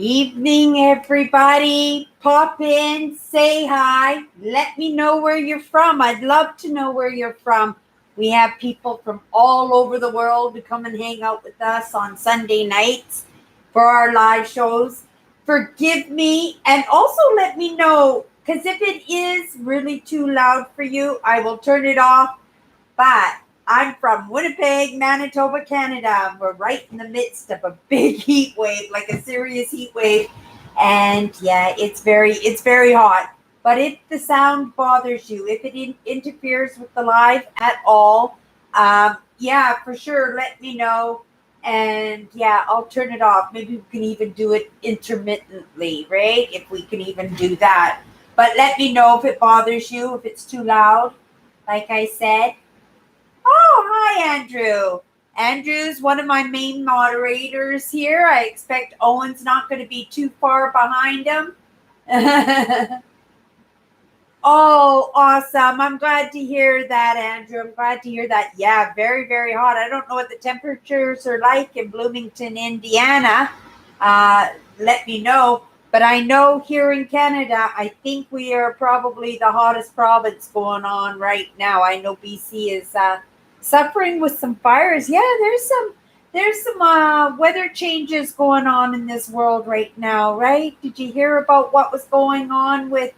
Evening, everybody. Pop in, say hi. Let me know where you're from. I'd love to know where you're from. We have people from all over the world to come and hang out with us on Sunday nights for our live shows. Forgive me and also let me know because if it is really too loud for you, I will turn it off. But I'm from Winnipeg, Manitoba, Canada. We're right in the midst of a big heat wave, like a serious heat wave. And yeah, it's very hot. But if the sound bothers you, if it interferes with the live at all, yeah, for sure, let me know. And yeah, I'll turn it off. Maybe we can even do it intermittently, right? If we can even do that. But let me know if it bothers you, if it's too loud, like I said. Oh, hi, Andrew. Andrew's one of my main moderators here. I expect Owen's not going to be too far behind him. Oh, awesome. I'm glad to hear that, Andrew. I'm glad to hear that. Yeah, very, very hot. I don't know what the temperatures are like in Bloomington, Indiana. Let me know. But I know here in Canada, I think we are probably the hottest province going on right now. I know BC is suffering with some fires. Yeah, there's some weather changes going on in this world right now, right? Did you hear about what was going on with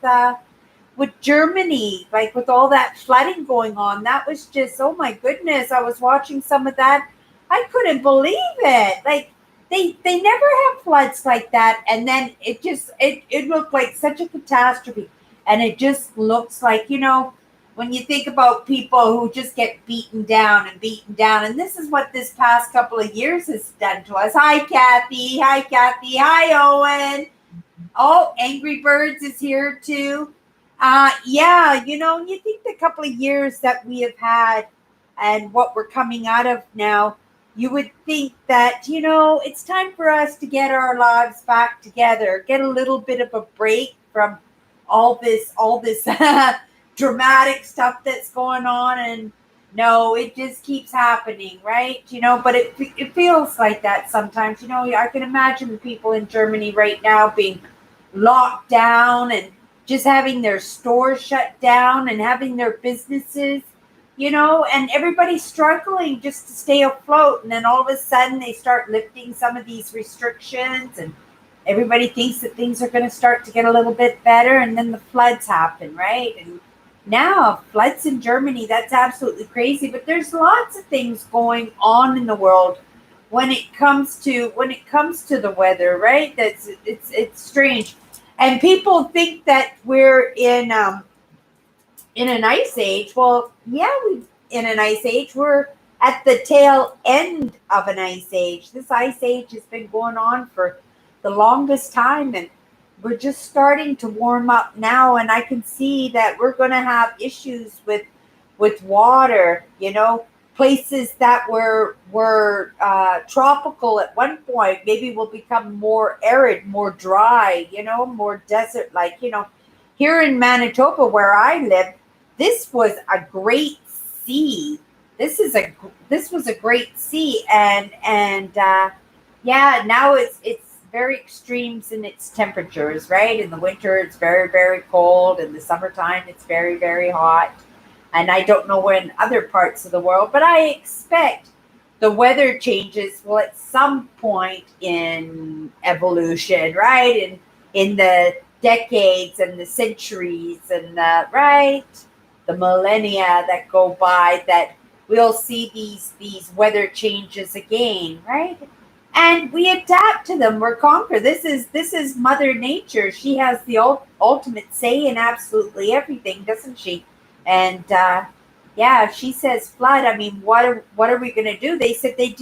Germany, like with all that flooding going on? That was just, oh my goodness. I was watching some of that. I couldn't believe it. Like they never have floods like that. And then it looked like such a catastrophe. And it just looks like, when you think about people who just get beaten down and beaten down, and this is what this past couple of years has done to us. Hi, Kathy. Hi, Kathy. Hi, Owen. Oh, Angry Birds is here too. Yeah, you think the couple of years that we have had and what we're coming out of now, you would think that, it's time for us to get our lives back together, get a little bit of a break from all this dramatic stuff that's going on. And no, it just keeps happening, right? But it feels like that sometimes. I can imagine the people in Germany right now being locked down and just having their stores shut down and having their businesses, and everybody's struggling just to stay afloat. And then all of a sudden they start lifting some of these restrictions and everybody thinks that things are going to start to get a little bit better. And then the floods happen, right? And now floods in Germany, that's absolutely crazy. But there's lots of things going on in the world when it comes to the weather, right? It's strange. And people think that we're in an ice age. Well, yeah, we in an ice age. We're at the tail end of an ice age. This ice age has been going on for the longest time, and we're just starting to warm up now. And I can see that we're going to have issues with water. Places that were tropical at one point maybe will become more arid, more dry. More desert like. Here in Manitoba, where I live, this was a great sea. This was a great sea, and yeah, now it's very extremes in its temperatures, right? In the winter, it's very, very cold. In the summertime, it's very, very hot. And I don't know where in other parts of the world, but I expect the weather changes will at some point in evolution, right? In the decades and the centuries and the millennia that go by, that we'll see these weather changes again, right? And we adapt to them. We're conquer. This is Mother Nature. She has the ultimate say in absolutely everything, doesn't she? And yeah, if she says flood, I mean, what are we going to do? They said they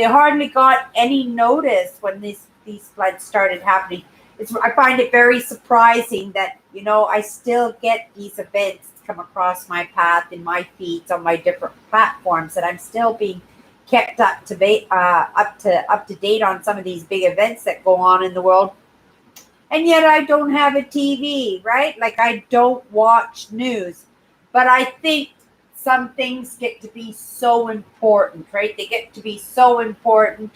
hardly got any notice when these floods started happening. I find it very surprising that I still get these events come across my path in my feeds on my different platforms, that I'm still being kept up to date on some of these big events that go on in the world. And yet I don't have a TV, right? Like, I don't watch news. But I think some things get to be so important, right? They get to be so important.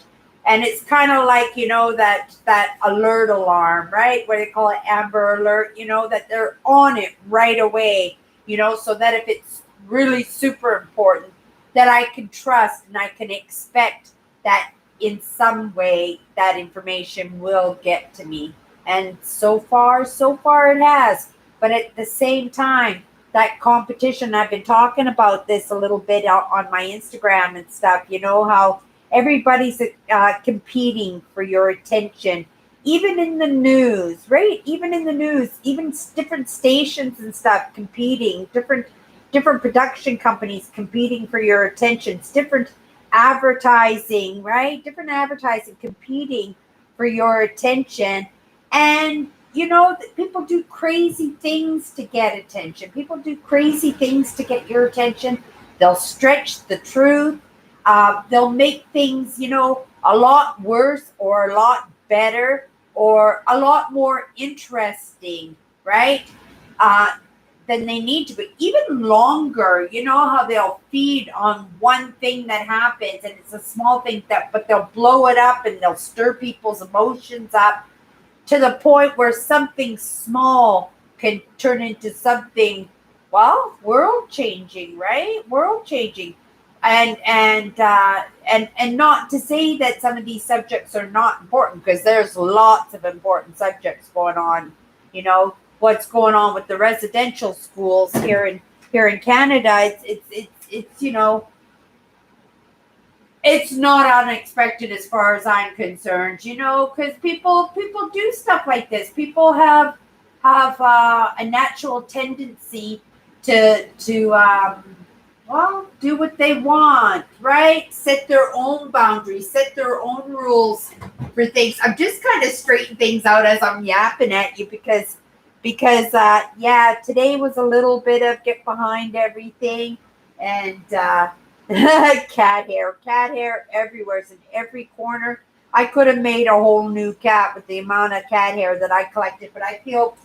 And it's kind of like, that alert alarm, right? Where they call it Amber Alert, that they're on it right away, so that if it's really super important, that I can trust and I can expect that in some way that information will get to me. And so far it has. But at the same time, that competition, I've been talking about this a little bit on my Instagram and stuff, how everybody's competing for your attention, even in the news, right? Even in the news, even different stations and stuff competing, different production companies competing for your attention, different advertising, right? Different advertising competing for your attention. And people do crazy things to get attention. People do crazy things to get your attention. They'll stretch the truth. They'll make things, a lot worse or a lot better or a lot more interesting, right? Than they need to be. Even longer, how they'll feed on one thing that happens and it's a small thing but they'll blow it up and they'll stir people's emotions up to the point where something small can turn into something, well, world changing, right? World changing. And not to say that some of these subjects are not important, because there's lots of important subjects going on. What's going on with the residential schools here in Canada. It's it's not unexpected as far as I'm concerned, because people do stuff like this. People have a natural tendency to do what they want, right? Set their own boundaries, set their own rules for things. I'm just kind of straightening things out as I'm yapping at you because today was a little bit of get behind everything and cat hair everywhere, in every corner. I could have made a whole new cat with the amount of cat hair that I collected, but I feel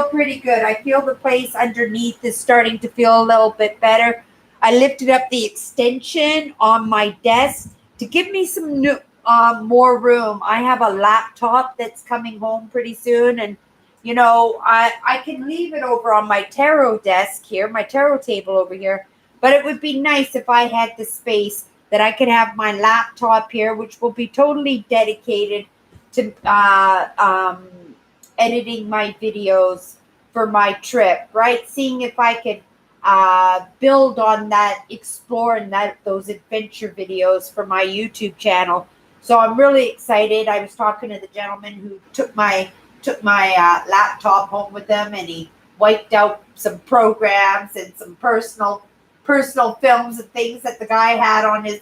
pretty good. I feel the place underneath is starting to feel a little bit better. I lifted up the extension on my desk to give me some new, more room. I have a laptop that's coming home pretty soon, and I can leave it over on my tarot desk here, my tarot table over here. But it would be nice if I had the space that I could have my laptop here, which will be totally dedicated to editing my videos for my trip, right? Seeing if I could build on that, exploring those adventure videos for my YouTube channel. So I'm really excited. I was talking to the gentleman who took my laptop home with him, and he wiped out some programs and some personal films and things that the guy had on his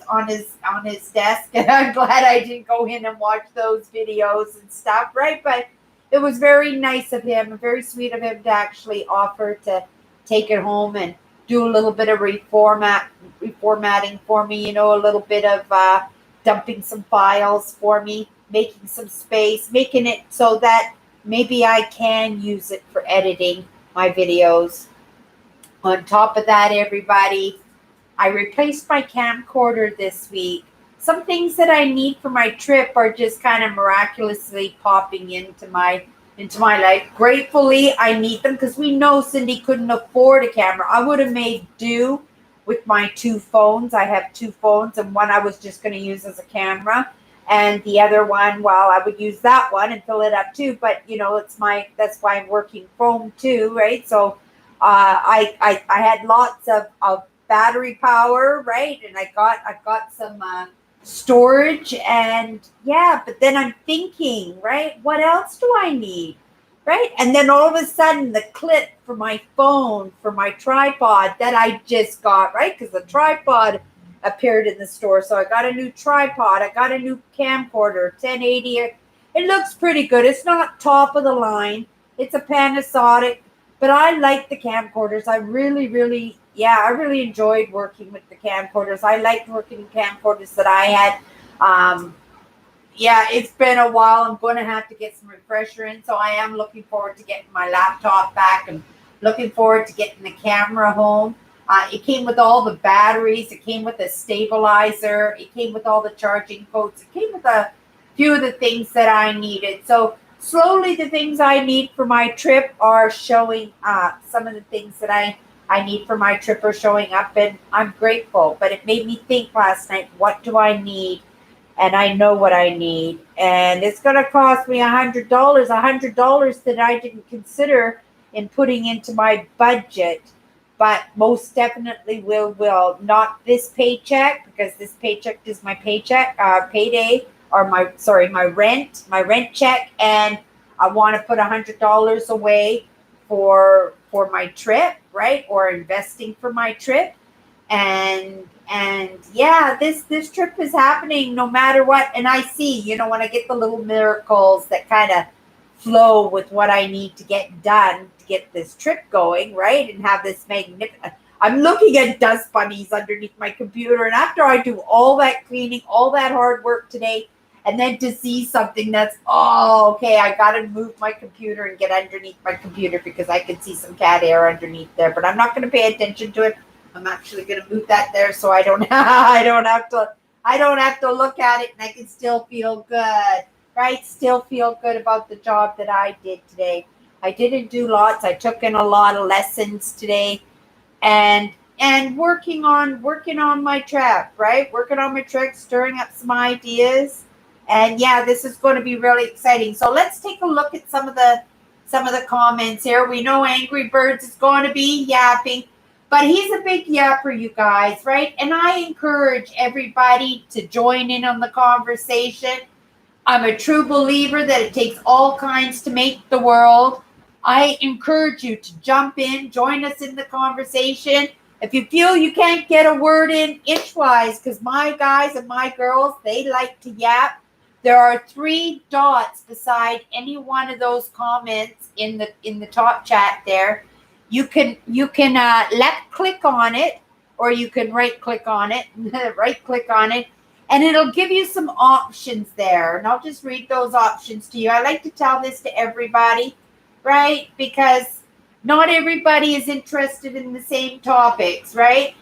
desk. And I'm glad I didn't go in and watch those videos and stuff, right? But it was very nice of him, very sweet of him to actually offer to take it home and do a little bit of reformatting for me, a little bit of dumping some files for me, making some space, making it so that maybe I can use it for editing my videos. On top of that, everybody, I replaced my camcorder this week. Some things that I need for my trip are just kind of miraculously popping into my life. Gratefully, I need them because we know Cindy couldn't afford a camera. I would have made do with my two phones. I have two phones, and one I was just going to use as a camera, and the other one, well, I would use that one and fill it up too. But that's why I'm working phone too, right? So I had lots of battery power, right? And I got some storage, and but then I'm thinking, right, what else do I need, right? And then all of a sudden the clip for my phone, for my tripod that I just got, right? Because the tripod appeared in the store. So I got a new tripod. I got a new camcorder, 1080. It looks pretty good. It's not top of the line. It's a Panasonic, but I like the camcorders. I really enjoyed working with the camcorders. I liked working in camcorders that I had. It's been a while. I'm going to have to get some refresher in. So I am looking forward to getting my laptop back and looking forward to getting the camera home. It came with all the batteries. It came with a stabilizer. It came with all the charging ports. It came of the things that I needed. So slowly the things I need for my trip are showing up. Some of the things that I need for my trip are showing up, and I'm grateful. But it made me think last night, what do I need? And I know what I need. And it's going to cost me $100 that I didn't consider in putting into my budget. But most definitely will. Not this paycheck, because this paycheck is my payday, or my rent check. And I want to put $100 away for my trip, right? Or investing for my trip. And yeah, this trip is happening no matter what. And I see, when I get the little miracles that kind of flow with what I need to get done to get this trip going, right? And have this magnificent. I'm looking at dust bunnies underneath my computer, and after I do all that cleaning, all that hard work today, and then to see something that's, okay, I got to move my computer and get underneath my computer because I can see some cat hair underneath there, but I'm not going to pay attention to it. I'm actually going to move that there so I don't have to look at it, and I can still feel good, right? Still feel good about the job that I did today. I didn't do lots. I took in a lot of lessons today, and working on my trip, right? Working on my trip, stirring up some ideas. And yeah, this is going to be really exciting. So let's take a look at some of the comments here. We know Angry Birds is going to be yapping. But he's a big yapper, you guys, right? And I encourage everybody to join in on the conversation. I'm a true believer that it takes all kinds to make the world. I encourage you to jump in, join us in the conversation. If you feel you can't get a word in inchwise, because my guys and my girls, they like to yap, there are 3 dots beside any one of those comments in the top chat there. You can left click on it, or you can right click on it, and it'll give you some options there. And I'll just read those options to you. I like to tell this to everybody, right? Because not everybody is interested in the same topics, right?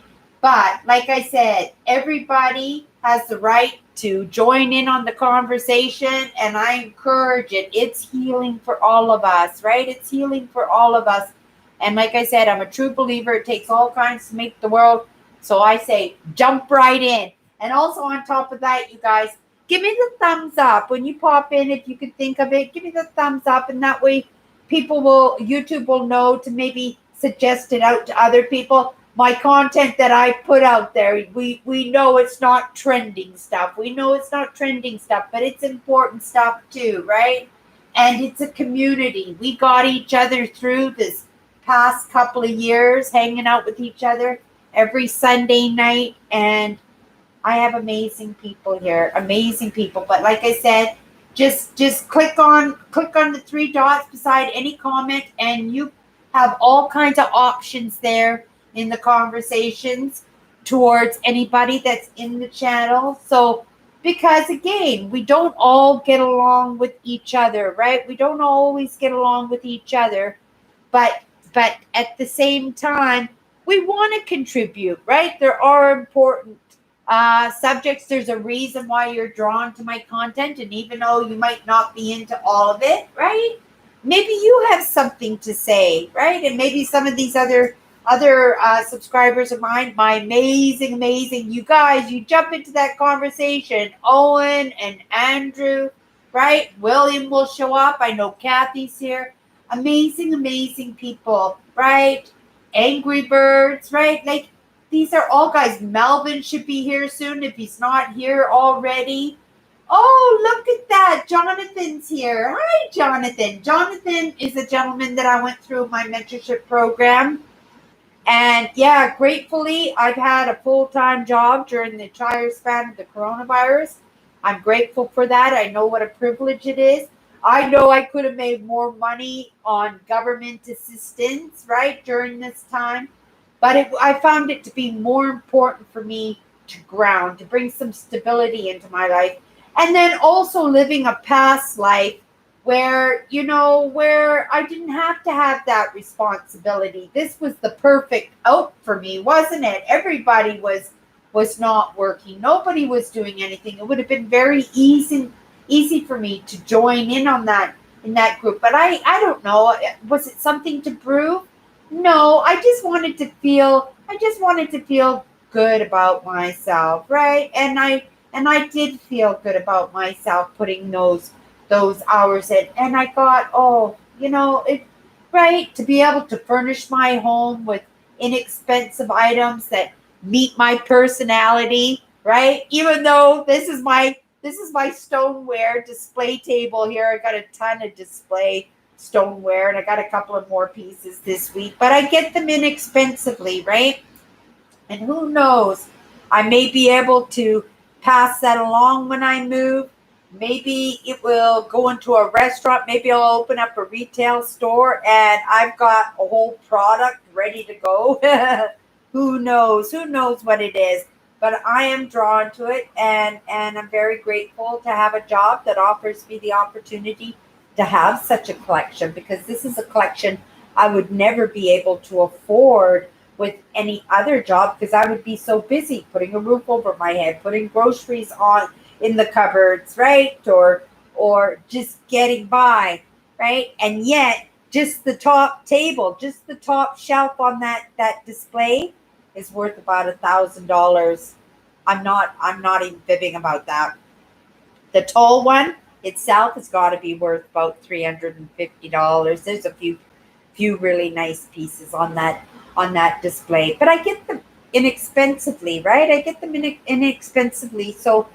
But like I said, everybody has the right to join in on the conversation, and I encourage it. It's healing for all of us, right? It's healing for all of us. And like I said, I'm a true believer. It takes all kinds to make the world. So I say, jump right in. And also on top of that, you guys, give me the thumbs up. When you pop in, if you can think of it, give me the thumbs up. And that way YouTube will know to maybe suggest it out to other people. My content that I put out there, we know it's not trending stuff. We know it's not trending stuff, but it's important stuff too, right? And it's a community. We got each other through this past couple of years, hanging out with each other every Sunday night, and I have amazing people here, amazing people. But like I said, just click on the 3 dots beside any comment, and you have all kinds of options there in the conversations towards anybody that's in the channel. So because again, we don't all get along with each other, right? We don't always get along with each other, but at the same time, we want to contribute, right? There are important subjects. There's a reason why you're drawn to my content. And even though you might not be into all of it, right? Maybe you have something to say, right? And maybe some of these other subscribers of mine, my amazing, you guys, you jump into that conversation. Owen and Andrew, right? William will show up. I know Kathy's here. Amazing people, right? Angry Birds, right? Like, these are all guys. Melvin should be here soon if he's not here already. Oh, look at that. Jonathan's here. Hi, Jonathan. Jonathan is a gentleman that I went through my mentorship program. And yeah, gratefully, I've had a full-time job during the entire span of the coronavirus. I'm grateful for that. I know what a privilege it is. I know I could have made more money on government assistance, right, during this time. But I found it to be more important for me to ground, to bring some stability into my life. And then also living a past life where I didn't have to have that responsibility. This was the perfect out for me, wasn't it? Everybody was was not working. Nobody was doing anything. It would have been very easy for me to join in on that in that group. But I don't know. Was it something to prove? No, I just wanted to feel good about myself, right? And I did feel good about myself putting those hours in. And I thought, oh, it right, to be able to furnish my home with inexpensive items that meet my personality, right? Even though this is my stoneware display table here. I got a ton of display stoneware, and I got a couple of more pieces this week, but I get them inexpensively, right? And who knows, I may be able to pass that along when I move. Maybe it will go into a restaurant. Maybe I'll open up a retail store and I've got a whole product ready to go. Who knows? Who knows what it is? But I am drawn to it, and I'm very grateful to have a job that offers me the opportunity to have such a collection, because this is a collection I would never be able to afford with any other job, because I would be so busy putting a roof over my head, putting groceries on in the cupboards, right? Or just getting by, right? And yet just the top table, just the top shelf on that display is worth about $1,000. I'm not even fibbing about that. The tall one itself has got to be worth about $350. There's a few really nice pieces on that display, but I get them inexpensively, right? I get them inexpensively, so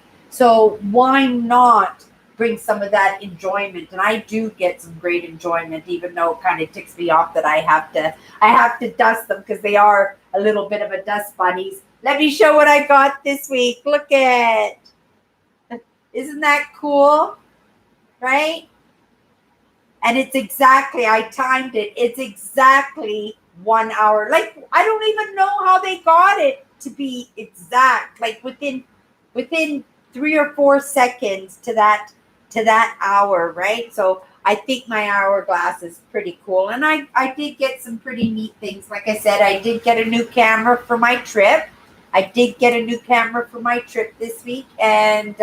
why not bring some of that enjoyment? And I do get some great enjoyment, even though it kind of ticks me off that I have to dust them, because they are a little bit of a dust bunnies. Let me show what I got this week. Look at, isn't that cool, right? And I timed it. It's exactly 1 hour. Like, I don't even know how they got it to be exact. Like within 3 or 4 seconds to that hour, right? So I think my hourglass is pretty cool. And I did get some pretty neat things. Like I said, I did get a new camera for my trip. This week. And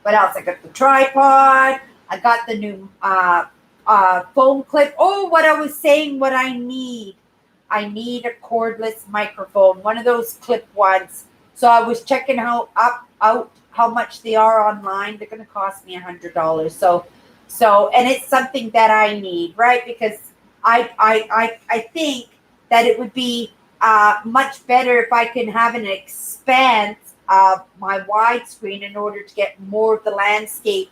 what else? I got the tripod. I got the new phone clip. Oh, what I was saying, what I need. I need a cordless microphone, one of those clip ones. So I was checking out how much they are online. They're going to cost me $100. And it's something that I need, right? Because I think that it would be much better if I can have an expanse of my widescreen in order to get more of the landscape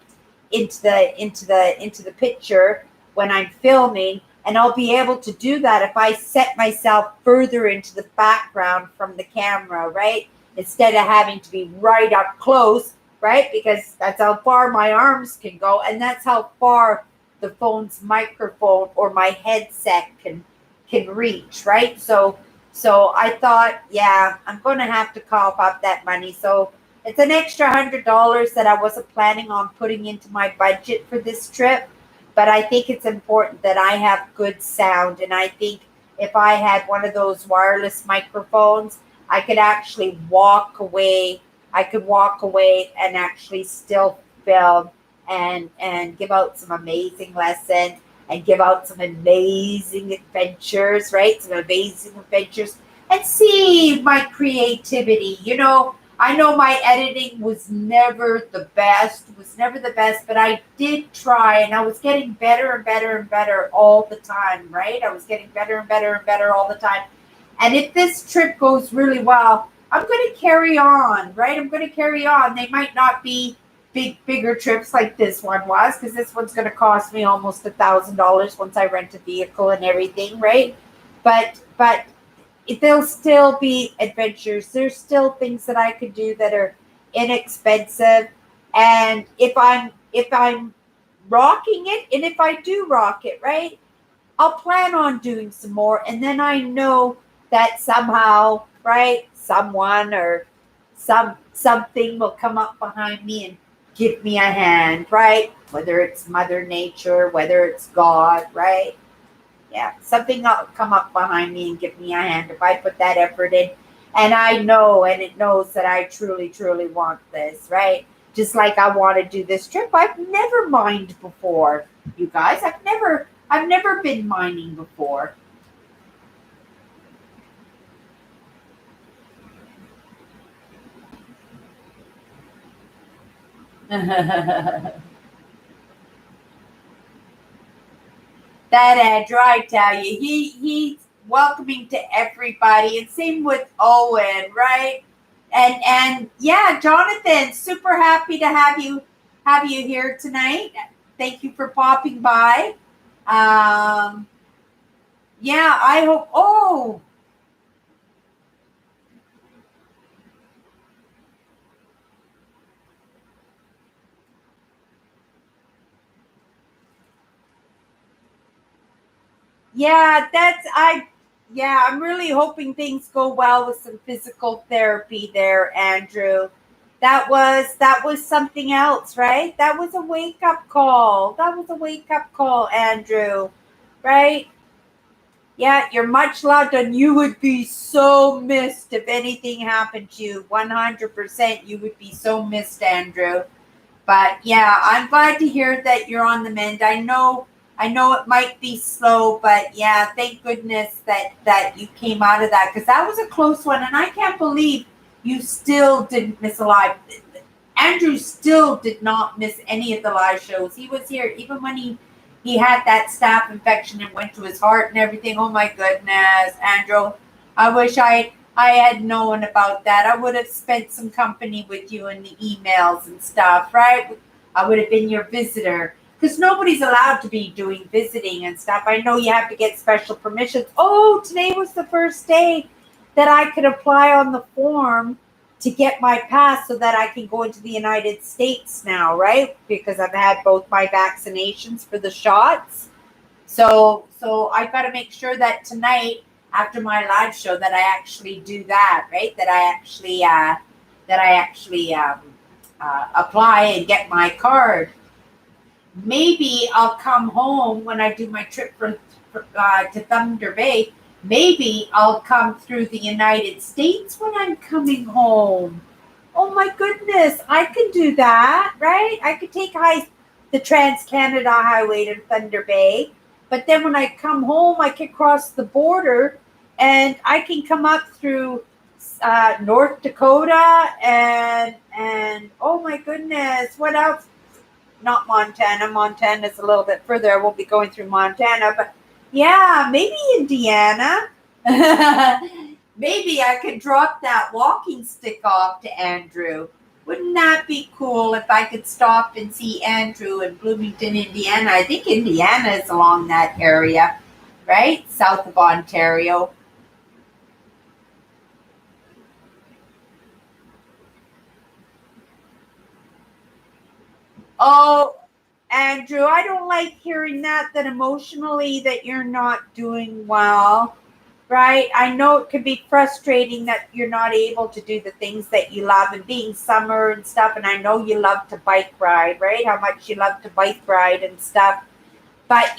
into the picture when I'm filming. And I'll be able to do that if I set myself further into the background from the camera, right? Instead of having to be right up close, right? Because that's how far my arms can go, and that's how far the phone's microphone or my headset can reach, right? So I thought, yeah, I'm going to have to cough up that money. So it's an extra $100 that I wasn't planning on putting into my budget for this trip. But I think it's important that I have good sound. And I think if I had one of those wireless microphones, I could actually walk away. I could walk away and actually still film and give out some amazing lessons and give out some amazing adventures, right? Some amazing adventures, and see my creativity. I know my editing was never the best, but I did try, and I was getting better and better and better all the time, right? I was getting better and better and better all the time. And if this trip goes really well, I'm going to carry on, right? I'm going to carry on. They might not be bigger trips like this one was, because this one's going to cost me almost $1,000 once I rent a vehicle and everything, right? But there'll still be adventures. There's still things that I could do that are inexpensive. And if I'm rocking it, and if I do rock it, right, I'll plan on doing some more. And then I know that somehow, right, someone or something will come up behind me and give me a hand, right? Whether it's Mother Nature, whether it's God, right? Yeah, something will come up behind me and give me a hand if I put that effort in. And I know, and it knows that I truly, truly want this, right? Just like I want to do this trip. I've never mined before, you guys. I've never been mining before. That Andrew, I tell you, he's welcoming to everybody, and same with Owen, right? And yeah, Jonathan, super happy to have you here tonight. Thank you for popping by. Um, yeah, I hope. Oh, yeah, that's I. Yeah, I'm really hoping things go well with some physical therapy there, Andrew. That was something else, right? That was a wake up call. That was a wake up call, Andrew. Right? Yeah, you're much loved, and you would be so missed if anything happened to you. 100%, you would be so missed, Andrew. But yeah, I'm glad to hear that you're on the mend. I know it might be slow, but yeah, thank goodness that you came out of that, because that was a close one, and I can't believe you still didn't miss a live. Andrew still did not miss any of the live shows. He was here even when he had that staph infection and went to his heart and everything. Oh my goodness, Andrew! I wish I had known about that. I would have spent some company with you in the emails and stuff, right? I would have been your visitor, because nobody's allowed to be doing visiting and stuff. I know you have to get special permissions. Oh, today was the first day that I could apply on the form to get my pass so that I can go into the United States now, right? Because I've had both my vaccinations for the shots. So I got to make sure that tonight after my live show that I actually do that, right? That I actually apply and get my card. Maybe I'll come home when I do my trip to Thunder Bay. Maybe I'll come through the United States when I'm coming home. Oh my goodness, I can do that, right? I could take the Trans Canada Highway to Thunder Bay, but then when I come home, I can cross the border, and I can come up through North Dakota and oh my goodness, what else? Not Montana. Montana's a little bit further. I won't be going through Montana, but yeah, maybe Indiana. Maybe I could drop that walking stick off to Andrew. Wouldn't that be cool if I could stop and see Andrew in Bloomington, Indiana? I think Indiana is along that area, right? South of Ontario. Oh, Andrew, I don't like hearing that emotionally that you're not doing well, right? I know it can be frustrating that you're not able to do the things that you love, and being summer and stuff. And I know you love to bike ride, right? How much you love to bike ride and stuff. But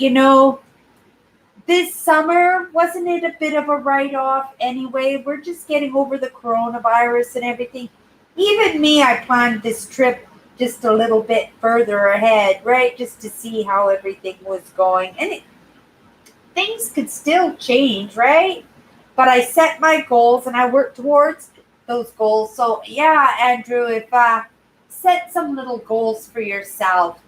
this summer, wasn't it a bit of a write off anyway? We're just getting over the coronavirus and everything. Even me, I planned this trip just a little bit further ahead, right? Just to see how everything was going. And things could still change, right? But I set my goals and I work towards those goals. So, yeah, Andrew, if set some little goals for yourself,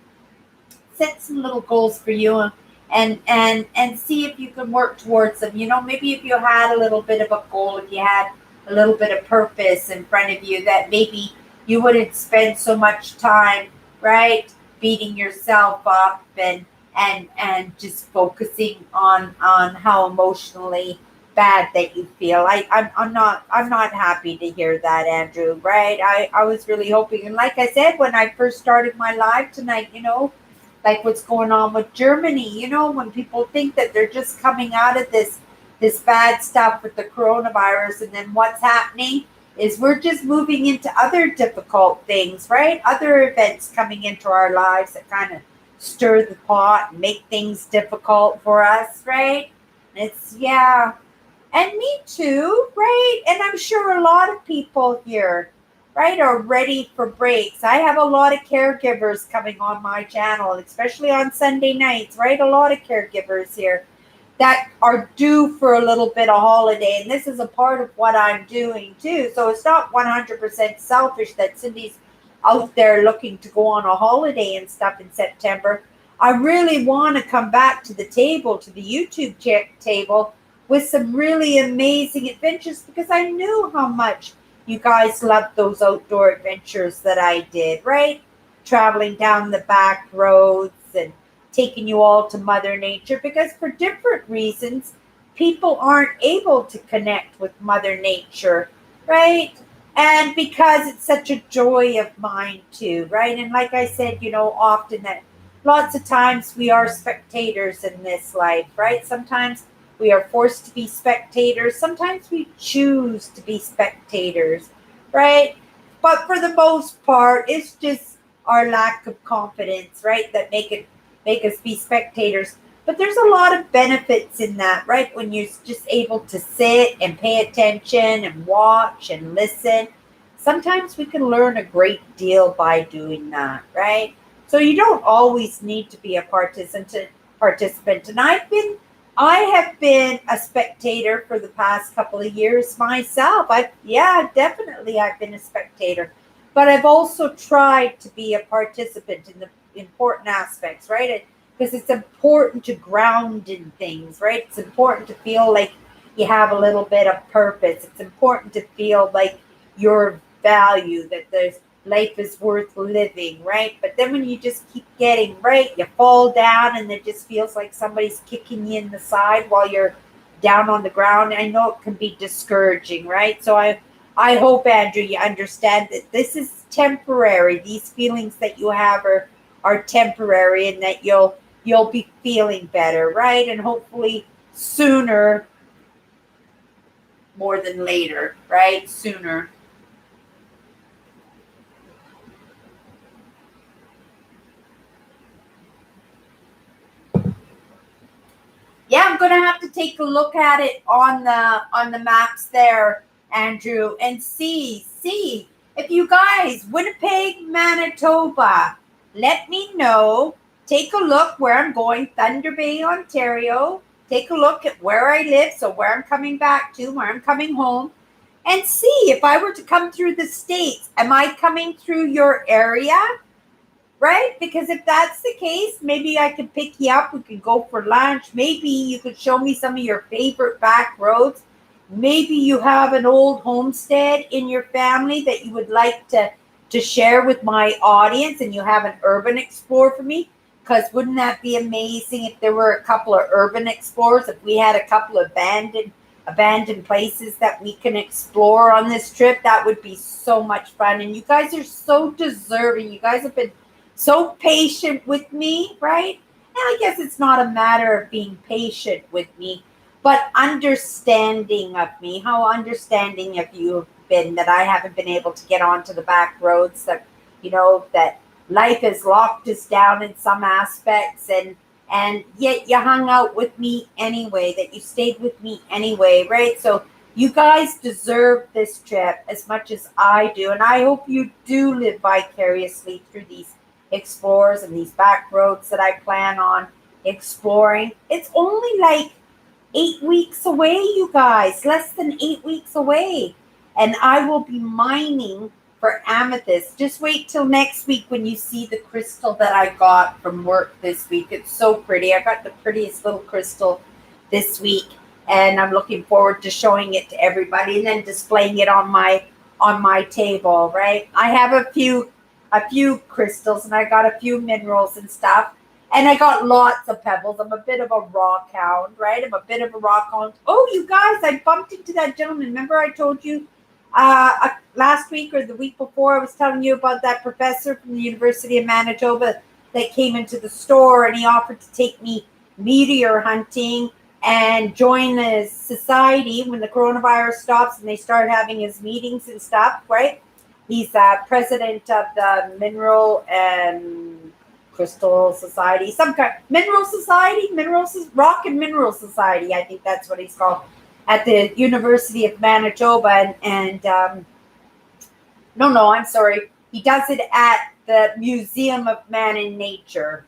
set some little goals for you, and see if you can work towards them. Maybe if you had a little bit of a goal, if you had a little bit of purpose in front of you, that maybe you wouldn't spend so much time, right, beating yourself up and just focusing on how emotionally bad that you feel. I'm not happy to hear that, Andrew, right? I was really hoping, and like I said when I first started my live tonight, like what's going on with Germany, when people think that they're just coming out of this bad stuff with the coronavirus, and then what's happening is we're just moving into other difficult things, right? Other events coming into our lives that kind of stir the pot and make things difficult for us, right? It's, yeah. And me too, right? And I'm sure a lot of people here, right, are ready for breaks. I have a lot of caregivers coming on my channel, especially on Sunday nights, right? A lot of caregivers here that are due for a little bit of holiday. And this is a part of what I'm doing too. So it's not 100% selfish that Cindy's out there looking to go on a holiday and stuff in September. I really want to come back to the table, to the YouTube table, with some really amazing adventures because I knew how much you guys loved those outdoor adventures that I did, right? Traveling down the back roads and taking you all to Mother Nature because for different reasons, people aren't able to connect with Mother Nature, right? And because it's such a joy of mine too, right? And like I said, often that lots of times we are spectators in this life, right? Sometimes we are forced to be spectators. Sometimes we choose to be spectators, right? But for the most part, it's just our lack of confidence, right, that make us be spectators. But there's a lot of benefits in that, right? When you're just able to sit and pay attention and watch and listen. Sometimes we can learn a great deal by doing that, right? So you don't always need to be a participant. And I have been a spectator for the past couple of years myself. Definitely I've been a spectator. But I've also tried to be a participant in the important aspects, right? Because it's important to ground in things, right? It's important to feel like you have a little bit of purpose. It's important to feel like your value, that there's life is worth living, right? But then when you just keep getting, right, you fall down and it just feels like somebody's kicking you in the side while you're down on the ground. I know it can be discouraging, right? So I hope, Andrew, you understand that this is temporary. These feelings that you have are temporary, and that you'll be feeling better, right? And hopefully sooner more than later, right? Sooner. Yeah, I'm gonna have to take a look at it on the maps there, Andrew, and see if you guys, Winnipeg, Manitoba, let me know. Take a look where I'm going, Thunder Bay, Ontario. Take a look at where I live, so where I'm coming back to, where I'm coming home, and see if I were to come through the States, am I coming through your area? Right? Because if that's the case, maybe I could pick you up. We could go for lunch. Maybe you could show me some of your favorite back roads. Maybe you have an old homestead in your family that you would like to share with my audience, and you have an urban explorer for me. Because wouldn't that be amazing if there were a couple of urban explorers, if we had a couple of abandoned places that we can explore on this trip? That would be so much fun. And you guys are so deserving. You guys have been so patient with me, right? And I guess it's not a matter of being patient with me, but understanding of me. How understanding of you have been that I haven't been able to get onto the back roads, that that life has locked us down in some aspects, and yet you hung out with me anyway, that you stayed with me anyway, right? So you guys deserve this trip as much as I do, and I hope you do live vicariously through these explorers and these back roads that I plan on exploring. It's only like 8 weeks away, you guys, less than 8 weeks away. And I will be mining for amethyst. Just wait till next week when you see the crystal that I got from work this week. It's so pretty. I got the prettiest little crystal this week, and I'm looking forward to showing it to everybody and then displaying it on my table, right? I have a few crystals, and I got a few minerals and stuff. And I got lots of pebbles. I'm a bit of a rock hound, right? I'm a bit of a rock hound. Oh, you guys, I bumped into that gentleman. Remember I told you last week or the week before, I was telling you about that professor from the University of Manitoba that came into the store, and he offered to take me meteor hunting and join the society when the coronavirus stops and they start having his meetings and stuff, right? He's president of the Mineral and Crystal Society, some kind mineral society, rock and mineral society. I think that's what he's called. at the University of Manitoba, and no, I'm sorry. He does it at the Museum of Man and Nature,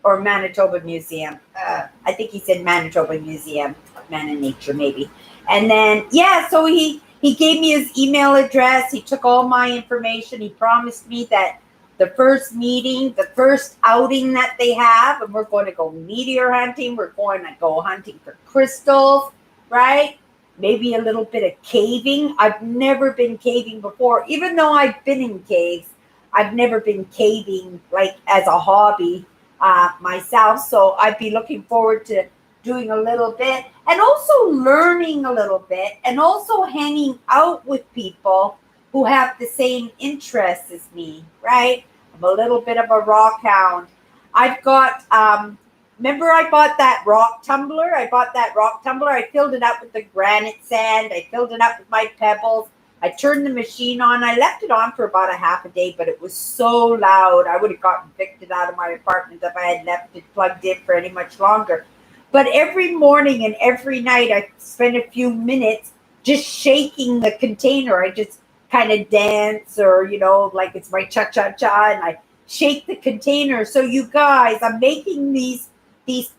or Manitoba Museum. I think he said Manitoba Museum of Man and Nature, maybe. And then, yeah, so he gave me his email address. He took all my information. He promised me that the first meeting, the first outing that they have, and we're going to go meteor hunting. We're going to go hunting for crystals, right? Maybe a little bit of caving. I've never been caving before, even though I've been in caves. I've never been caving like as a hobby myself. So I'd be looking forward to doing a little bit and also learning a little bit and also hanging out with people who have the same interests as me, right? I'm a little bit of a rock hound. I've got, remember I bought that rock tumbler? I filled it up with the granite sand. I filled it up with my pebbles. I turned the machine on. I left it on for about a half a day, but it was so loud. I would have gotten evicted out of my apartment if I had left it plugged in for any much longer. But every morning and every night, I spend a few minutes just shaking the container. I just kind of dance, or, like it's my cha-cha-cha, and I shake the container. So you guys, I'm making these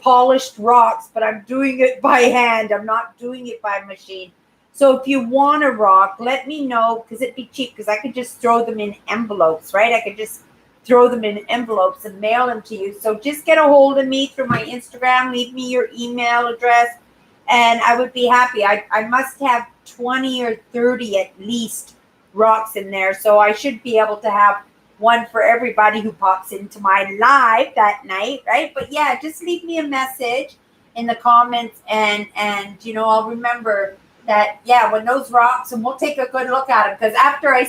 polished rocks, but I'm doing it by hand. I'm not doing it by machine. So if you want a rock, let me know, because it'd be cheap, because I could just throw them in envelopes, right? I could just throw them in envelopes and mail them to you. So just get a hold of me through my Instagram, leave me your email address, and I would be happy. I must have 20 or 30 at least rocks in there, so I should be able to have one for everybody who pops into my live that night, right? But yeah, just leave me a message in the comments, and I'll remember that, yeah, when those rocks, and we'll take a good look at them, because after I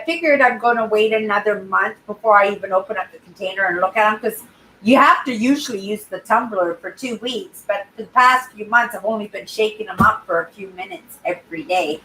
figured I'm going to wait another month before I even open up the container and look at them, because you have to usually use the tumbler for 2 weeks, but the past few months I've only been shaking them up for a few minutes every day.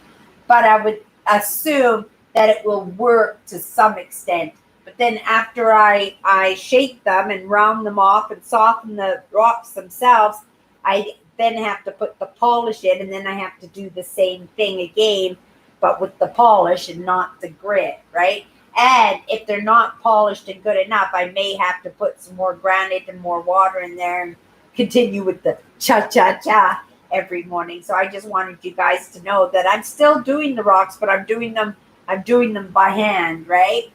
But I would assume that it will work to some extent. But then after I shake them and round them off and soften the rocks themselves, I then have to put the polish in, and then I have to do the same thing again, but with the polish and not the grit, right? And if they're not polished and good enough, I may have to put some more granite and more water in there and continue with the cha-cha-cha every morning. So I just wanted you guys to know that I'm still doing the rocks, but I'm doing them by hand, right?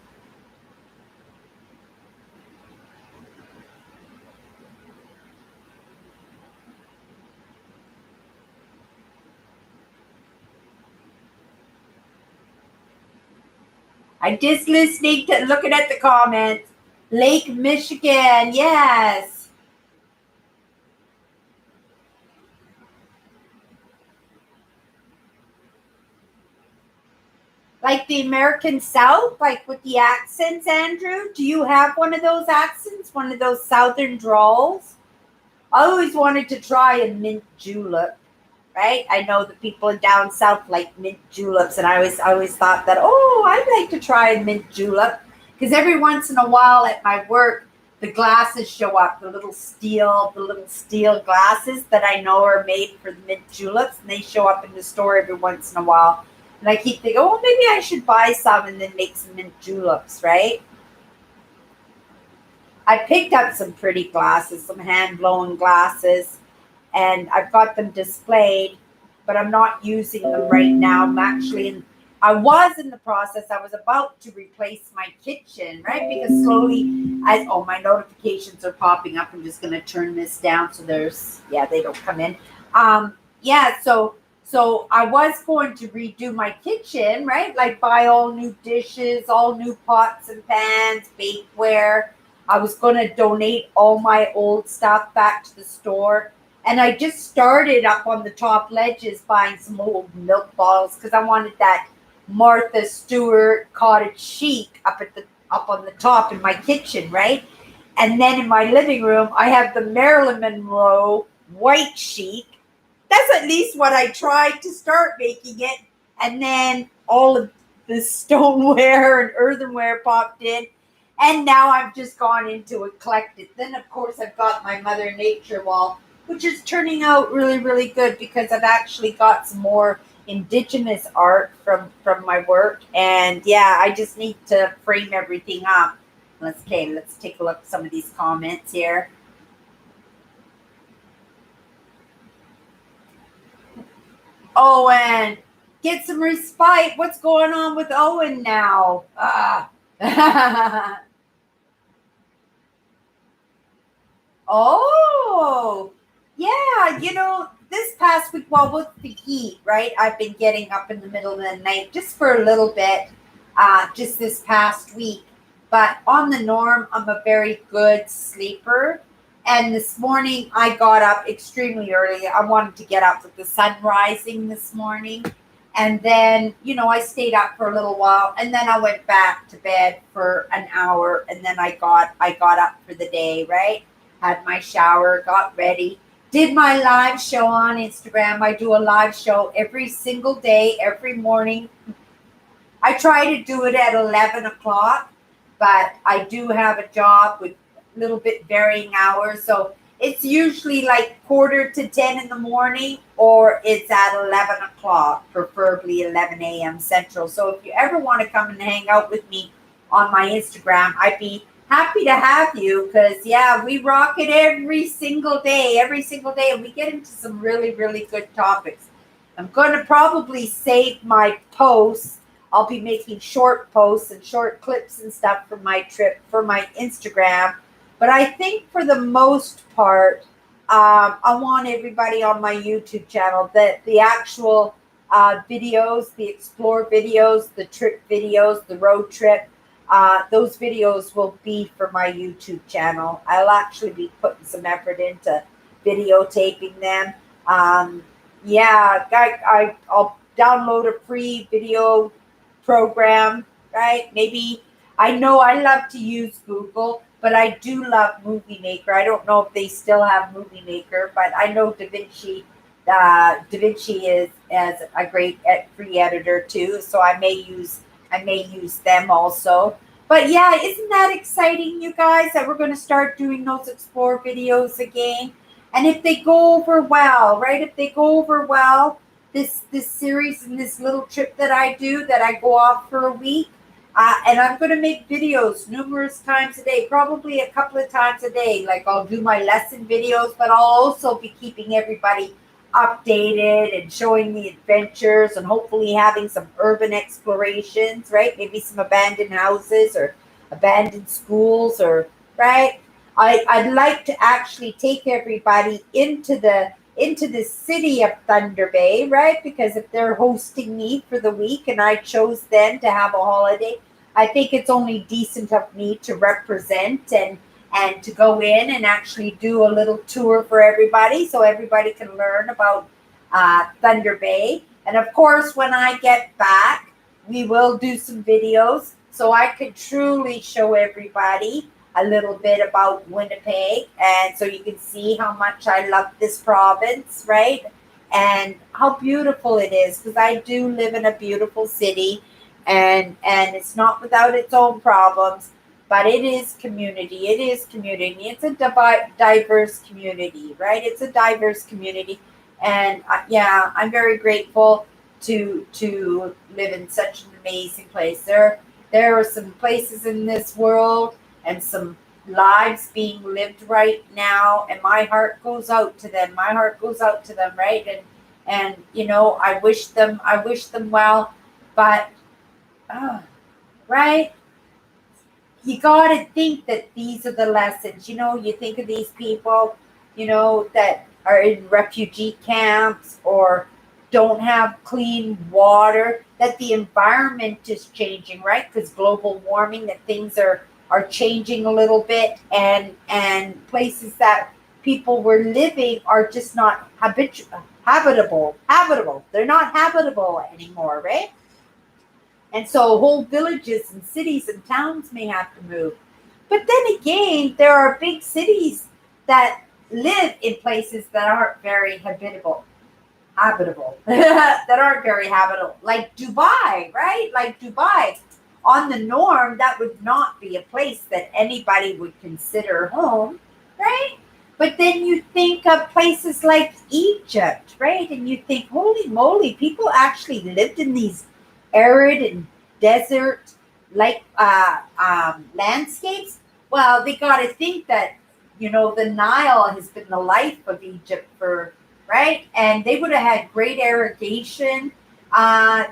I'm just listening to looking at the comments. Lake Michigan, yes. Like the American South, like with the accents, Andrew? Do you have one of those accents? One of those southern drawls? I always wanted to try a mint julep, right? I know the people down south like mint juleps, and I always thought that, oh, I'd like to try a mint julep, because every once in a while at my work, the glasses show up, the little steel glasses that I know are made for the mint juleps, and they show up in the store every once in a while. And I keep thinking, oh, maybe I should buy some and then make some mint juleps, right? I picked up some pretty glasses, some hand blown glasses, and I've got them displayed, but I'm not using them right now. I was in the process. I was about to replace my kitchen, right? Because slowly, my notifications are popping up. I'm just going to turn this down so they don't come in. So I was going to redo my kitchen, right? Like buy all new dishes, all new pots and pans, bakeware. I was going to donate all my old stuff back to the store. And I just started up on the top ledges buying some old milk bottles, because I wanted that Martha Stewart cottage chic up on the top in my kitchen, right? And then in my living room, I have the Marilyn Monroe white chic. That's at least what I tried to start making it. And then all of the stoneware and earthenware popped in. And now I've just gone into eclectic. Then, of course, I've got my Mother Nature wall. which is turning out really, really good because I've actually got some more indigenous art from my work. And yeah, I just need to frame everything up. Let's take a look at some of these comments here. Owen, get some respite. What's going on with Owen now? Oh, yeah. This past week, well, with the heat, right? I've been getting up in the middle of the night just for a little bit, just this past week. But on the norm, I'm a very good sleeper. And this morning, I got up extremely early. I wanted to get up with the sun rising this morning. And then, I stayed up for a little while, and then I went back to bed for an hour, and then I got up for the day, right? Had my shower, got ready, did my live show on Instagram. I do a live show every single day, every morning. I try to do it at 11 o'clock, but I do have a job with a little bit varying hours. So it's usually like quarter to 10 in the morning, or it's at 11 o'clock, preferably 11 a.m. Central. So if you ever want to come and hang out with me on my Instagram, I'd be happy to have you because, yeah, we rock it every single day, and we get into some really, really good topics. I'm going to probably save my posts. I'll be making short posts and short clips and stuff from my trip for my Instagram. But I think for the most part, I want everybody on my YouTube channel that the actual videos, the explore videos, the trip videos, the road trip, those videos will be for my YouTube channel. I'll actually be putting some effort into videotaping them. Yeah, I'll download a free video program, right? Maybe I know I love to use Google, but I do love Movie Maker. I don't know if they still have Movie Maker, but I know DaVinci. DaVinci is as a great free editor too, so I may use them also. But yeah, isn't that exciting, you guys, that we're going to start doing those explore videos again? And if they go over well, right? If they go over well, this series and this little trip that I do, that I go off for a week, and I'm going to make videos numerous times a day, probably a couple of times a day. Like I'll do my lesson videos, but I'll also be keeping everybody updated and showing the adventures and hopefully having some urban explorations, right? Maybe some abandoned houses or abandoned schools, or right. I'd like to actually take everybody into the city of Thunder Bay, right? Because if they're hosting me for the week and I chose them to have a holiday, I think it's only decent of me to represent and to go in and actually do a little tour for everybody so everybody can learn about Thunder Bay. And of course, when I get back, we will do some videos so I could truly show everybody a little bit about Winnipeg, and so you can see how much I love this province, right? And how beautiful it is, because I do live in a beautiful city, and it's not without its own problems, but it is community. It is community. It's a diverse community, right? It's a diverse community, and yeah, I'm very grateful to live in such an amazing place. There are some places in this world and some lives being lived right now, and my heart goes out to them. My heart goes out to them, right? And I wish them well, but right, you got to think that these are the lessons. You think of these people, that are in refugee camps or don't have clean water, that the environment is changing, right? Because global warming, that things are changing a little bit, and places that people were living are just not habitable. They're not habitable anymore, right? And so whole villages and cities and towns may have to move. But then again, there are big cities that live in places that aren't very habitable, that aren't very habitable, like Dubai, right? Like Dubai. On the norm, that would not be a place that anybody would consider home, right? But then you think of places like Egypt, right? And you think, holy moly, people actually lived in these arid and desert like landscapes. Well, they got to think that, the Nile has been the life of Egypt for, right? And they would have had great irrigation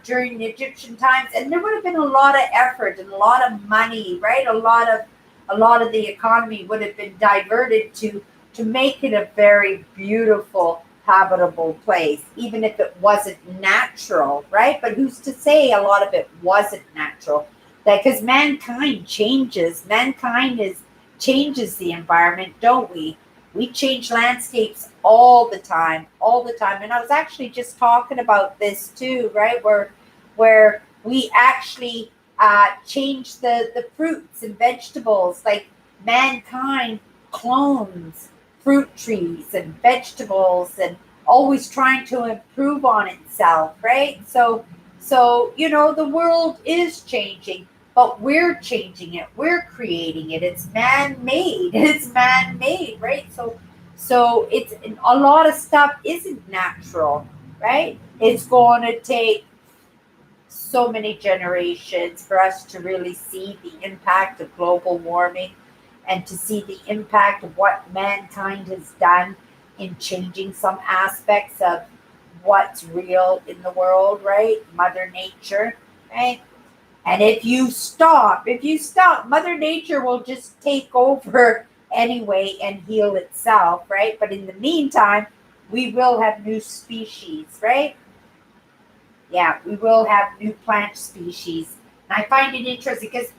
during the Egyptian times, and there would have been a lot of effort and a lot of money, right? A lot of the economy would have been diverted to make it a very beautiful, habitable place, even if it wasn't natural, right? But who's to say a lot of it wasn't natural? Because mankind changes. Changes the environment, don't we? We change landscapes all the time. And I was actually just talking about this too, right? Where we actually change the fruits and vegetables, like mankind clones fruit trees and vegetables and always trying to improve on itself, right? So the world is changing, but we're changing it. We're creating it. It's man-made. It's man-made, right? So it's a lot of stuff isn't natural, right? It's going to take so many generations for us to really see the impact of global warming and to see the impact of what mankind has done in changing some aspects of what's real in the world, right? Mother Nature, right? And if you stop, Mother Nature will just take over anyway and heal itself, right? But in the meantime, we will have new species, right? Yeah, we will have new plant species. And I find it interesting because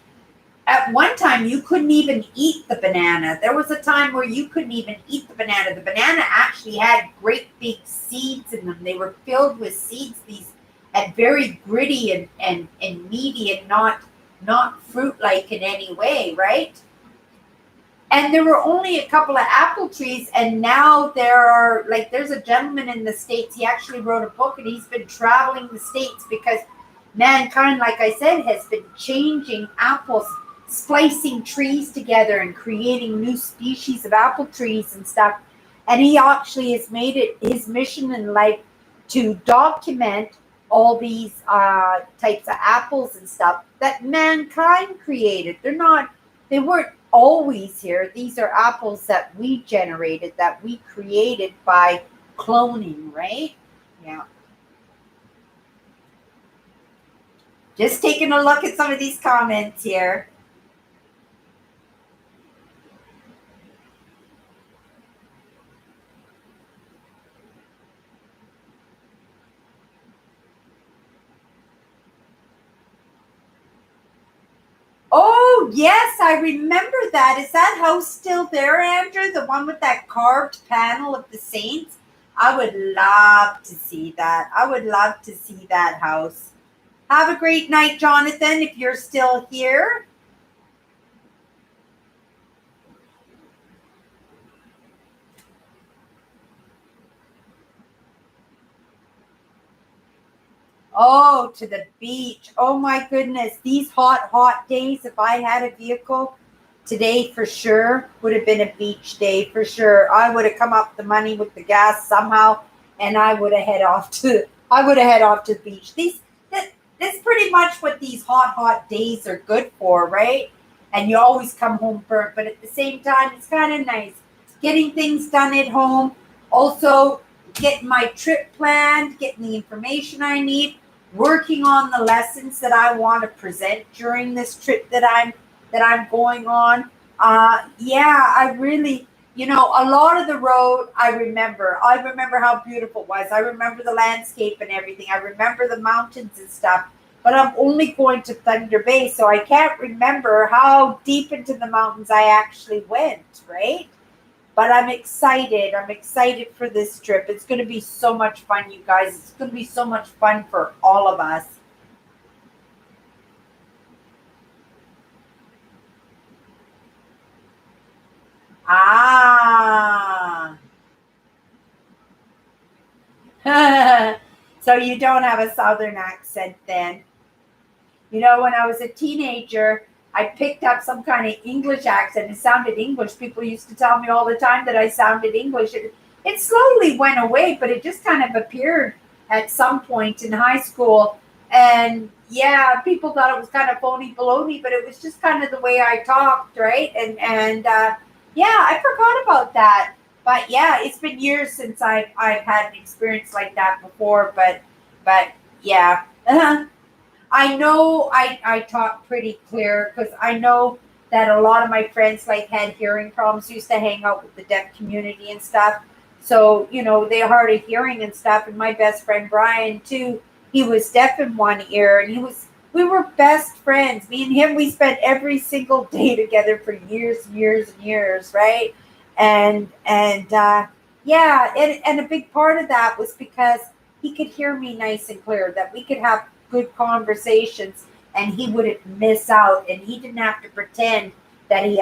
at one time you couldn't even eat the banana. There was a time where you couldn't even eat the banana. The banana actually had great big seeds in them. They were filled with seeds. These and very gritty and meaty and not fruit like in any way, right? And there were only a couple of apple trees, and now there's a gentleman in the States. He actually wrote a book, and he's been traveling the States because mankind, like I said, has been changing apples, splicing trees together and creating new species of apple trees and stuff. And he actually has made it his mission in life to document all these types of apples and stuff that mankind created. They weren't always here. These are apples that we generated, that we created by cloning, right? Yeah. Just taking a look at some of these comments here. Oh, yes, I remember that. Is that house still there, Andrew? The one with that carved panel of the saints? I would love to see that. I would love to see that house. Have a great night, Jonathan, if you're still here. Oh, to the beach. Oh my goodness. These hot days, if I had a vehicle today for sure, would have been a beach day for sure. I would have come up the money with the gas somehow and I would have head off to the beach. That's pretty much what these hot days are good for, right? And you always come home burnt, but at the same time it's kind of nice getting things done at home. Also getting my trip planned, getting the information I need, working on the lessons that I want to present during this trip that I'm going on. Yeah, I really, a lot of the road I remember. I remember how beautiful it was. I remember the landscape and everything. I remember the mountains and stuff. But I'm only going to Thunder Bay, so I can't remember how deep into the mountains I actually went, right? But I'm excited. I'm excited for this trip. It's going to be so much fun, you guys. It's going to be so much fun for all of us. Ah. So you don't have a southern accent then. When I was a teenager, I picked up some kind of English accent. It sounded English. People used to tell me all the time that I sounded English. It slowly went away, but it just kind of appeared at some point in high school. And yeah, people thought it was kind of phony baloney, but it was just kind of the way I talked, right? And yeah, I forgot about that. But yeah, it's been years since I've had an experience like that before. But yeah. I know I talk pretty clear because I know that a lot of my friends like had hearing problems, used to hang out with the deaf community and stuff. So, they're hard of hearing and stuff. And my best friend Brian too, he was deaf in one ear and we were best friends. Me and him, we spent every single day together for years and years and years, right? And yeah, and a big part of that was because he could hear me nice and clear, that we could have good conversations and he wouldn't miss out, and he didn't have to pretend that he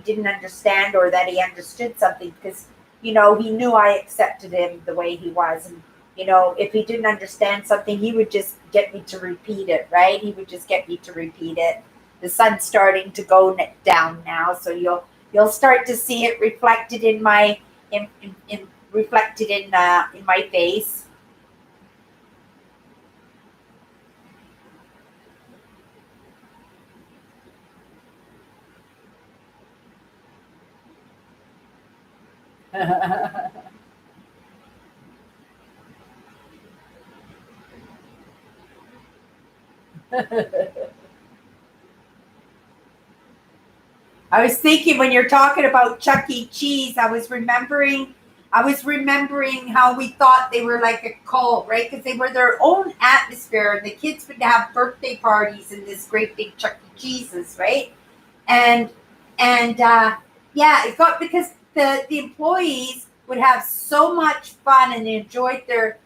didn't understand or that he understood something, because he knew I accepted him the way he was. And if he didn't understand something, he would just get me to repeat it, right? He would just get me to repeat it. The sun's starting to go down now, so you'll start to see it reflected in my reflected in my face. I was thinking when you're talking about Chuck E. Cheese, I was remembering how we thought they were like a cult, right? Because they were their own atmosphere, and the kids would have birthday parties in this great big Chuck E. Cheese's, right? And yeah, it got, because the employees would have so much fun and enjoyed their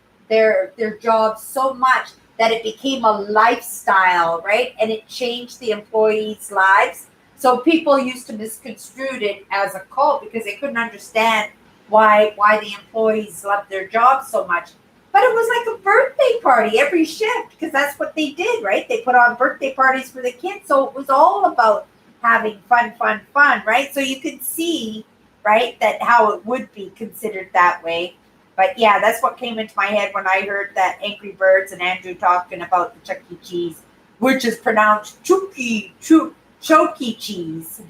jobs so much that it became a lifestyle, right? And it changed the employees' lives. So people used to misconstrue it as a cult because they couldn't understand why the employees loved their jobs so much. But it was like a birthday party every shift, because that's what they did, right? They put on birthday parties for the kids. So it was all about having fun, fun, fun, right? So you could see, right, that how it would be considered that way. But yeah, that's what came into my head when I heard that Angry Birds and Andrew talking about the Chuck E. Cheese, which is pronounced Choky cheese.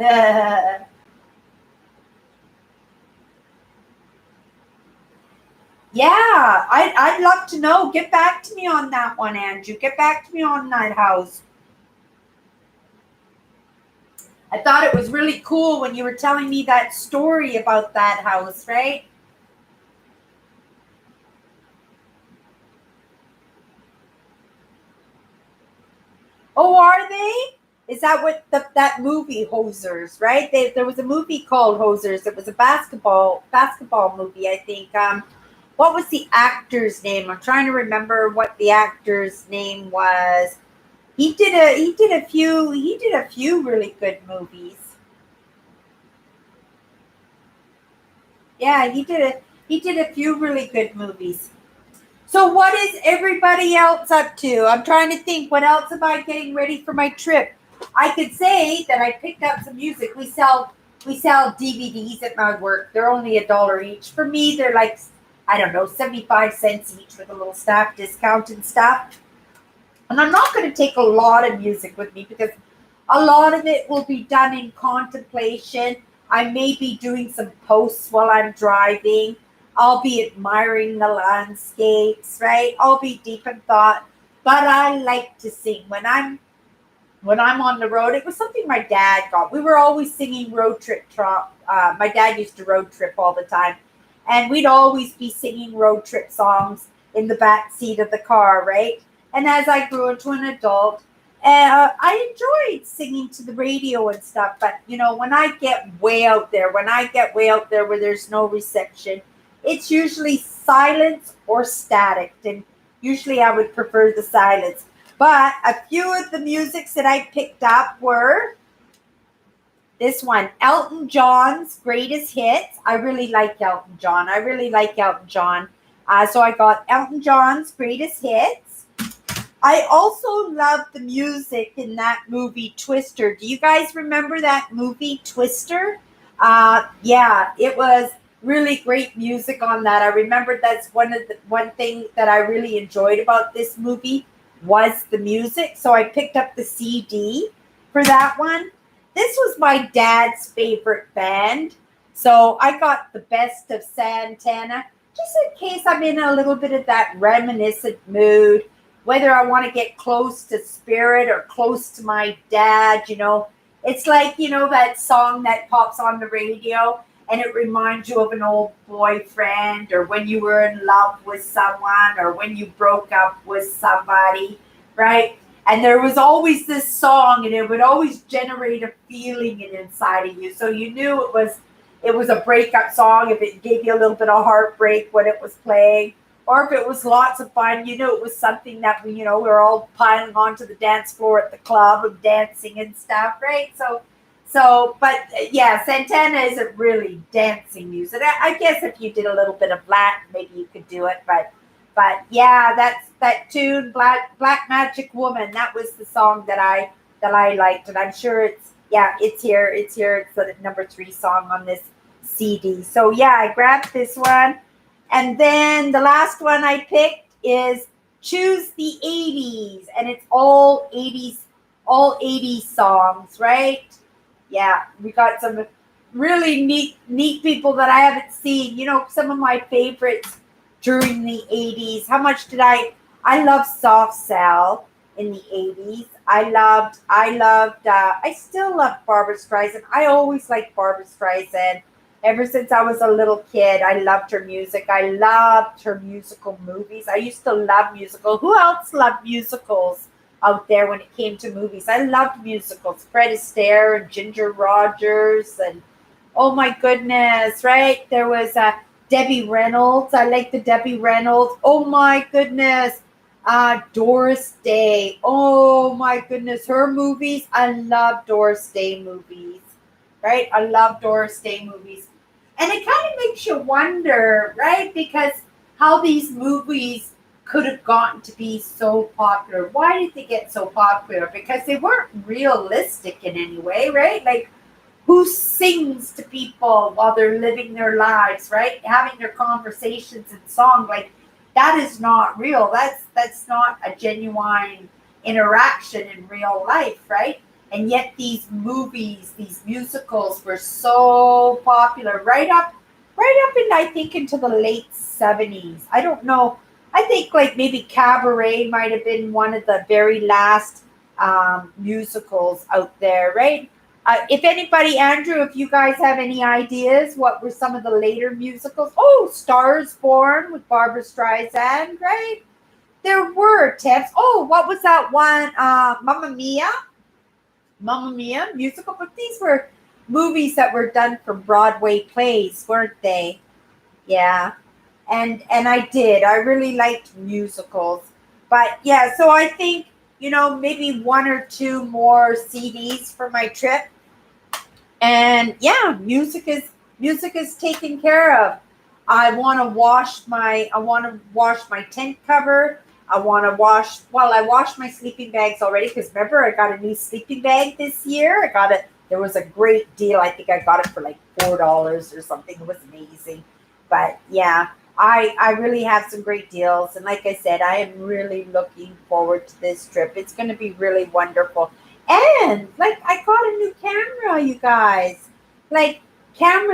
Yeah, I'd love to know. Get back to me on that one, Andrew. Get back to me on that house. I thought it was really cool when you were telling me that story about that house, right? Oh, are they? Is that what that movie Hosers, right? There was a movie called Hosers. It was a basketball movie, I think. What was the actor's name? I'm trying to remember what the actor's name was. He did a few really good movies. Yeah, he did a few really good movies. So what is everybody else up to? I'm trying to think, what else am I getting ready for my trip? I could say that I picked up some music. We sell DVDs at my work. They're only $1 each. For me, they're like, I don't know, 75 cents each with a little staff discount and stuff. And I'm not going to take a lot of music with me because a lot of it will be done in contemplation. I may be doing some posts while I'm driving. I'll be admiring the landscapes, right? I'll be deep in thought. But I like to sing when I'm on the road. It was something my dad got. We were always singing road trip. My dad used to road trip all the time, and we'd always be singing road trip songs in the back seat of the car, right? And as I grew into an adult, I enjoyed singing to the radio and stuff. But when I get way out there, where there's no reception, it's usually silence or static, and usually I would prefer the silence. But a few of the musics that I picked up were this one, Elton John's Greatest Hits. I really like Elton John. So I got Elton John's Greatest Hits. I also love the music in that movie Twister. Do you guys remember that movie Twister? Yeah, it was really great music on that. I remember that's one thing that I really enjoyed about this movie was the music. So I picked up the CD for that one. This was my dad's favorite band. So I got the best of Santana just in case I'm in a little bit of that reminiscent mood, whether I want to get close to spirit or close to my dad, it's like, that song that pops on the radio and it reminds you of an old boyfriend or when you were in love with someone or when you broke up with somebody, right? And there was always this song and it would always generate a feeling inside of you. So you knew it was a breakup song if it gave you a little bit of heartbreak when it was playing, or if it was lots of fun, it was something that we were all piling onto the dance floor at the club and dancing and stuff, right? But yeah, Santana isn't really dancing music. I guess if you did a little bit of Latin, maybe you could do it, but yeah, that's that tune, Black Magic Woman. That was the song that I liked, and I'm sure it's here. It's the number 3 song on this CD. So yeah, I grabbed this one. And then the last one I picked is Choose the 80s. And it's all 80s songs, right? Yeah, we got some really neat people that I haven't seen. Some of my favorites during the 80s. I love Soft Cell in the 80s. I still love Barbra Streisand. I always liked Barbra Streisand. Ever since I was a little kid, I loved her music. I loved her musical movies. I used to love musicals. Who else loved musicals out there when it came to movies? I loved musicals. Fred Astaire and Ginger Rogers and oh my goodness, right? There was Debbie Reynolds. I like the Debbie Reynolds. Oh my goodness. Doris Day. Oh my goodness. Her movies. I love Doris Day movies, right? I love Doris Day movies. And it kind of makes you wonder, right? Because how these movies could have gotten to be so popular. Why did they get so popular? Because they weren't realistic in any way, right? Like, who sings to people while they're living their lives, right? Having their conversations in song, like that is not real. That's not a genuine interaction in real life, right? And yet these movies, these musicals were so popular right up in I think into the late 70s. I don't know. I think like maybe Cabaret might have been one of the very last musicals out there, right? If anybody, Andrew, if you guys have any ideas, what were some of the later musicals? Oh, Stars Born with Barbra Streisand, right? There were tips. Oh, what was that one? Mamma Mia musical, but these were movies that were done for Broadway plays, weren't they? Yeah, and I really liked musicals, but yeah, so I think maybe 1 or 2 more CDs for my trip, and yeah, music is taken care of. I want to wash my tent cover. I washed my sleeping bags already because remember I got a new sleeping bag this year. I got it. There was a great deal. I think I got it for like $4 or something. It was amazing. But yeah, I really have some great deals. And like I said, I am really looking forward to this trip. It's going to be really wonderful. And like I got a new camera, you guys. Like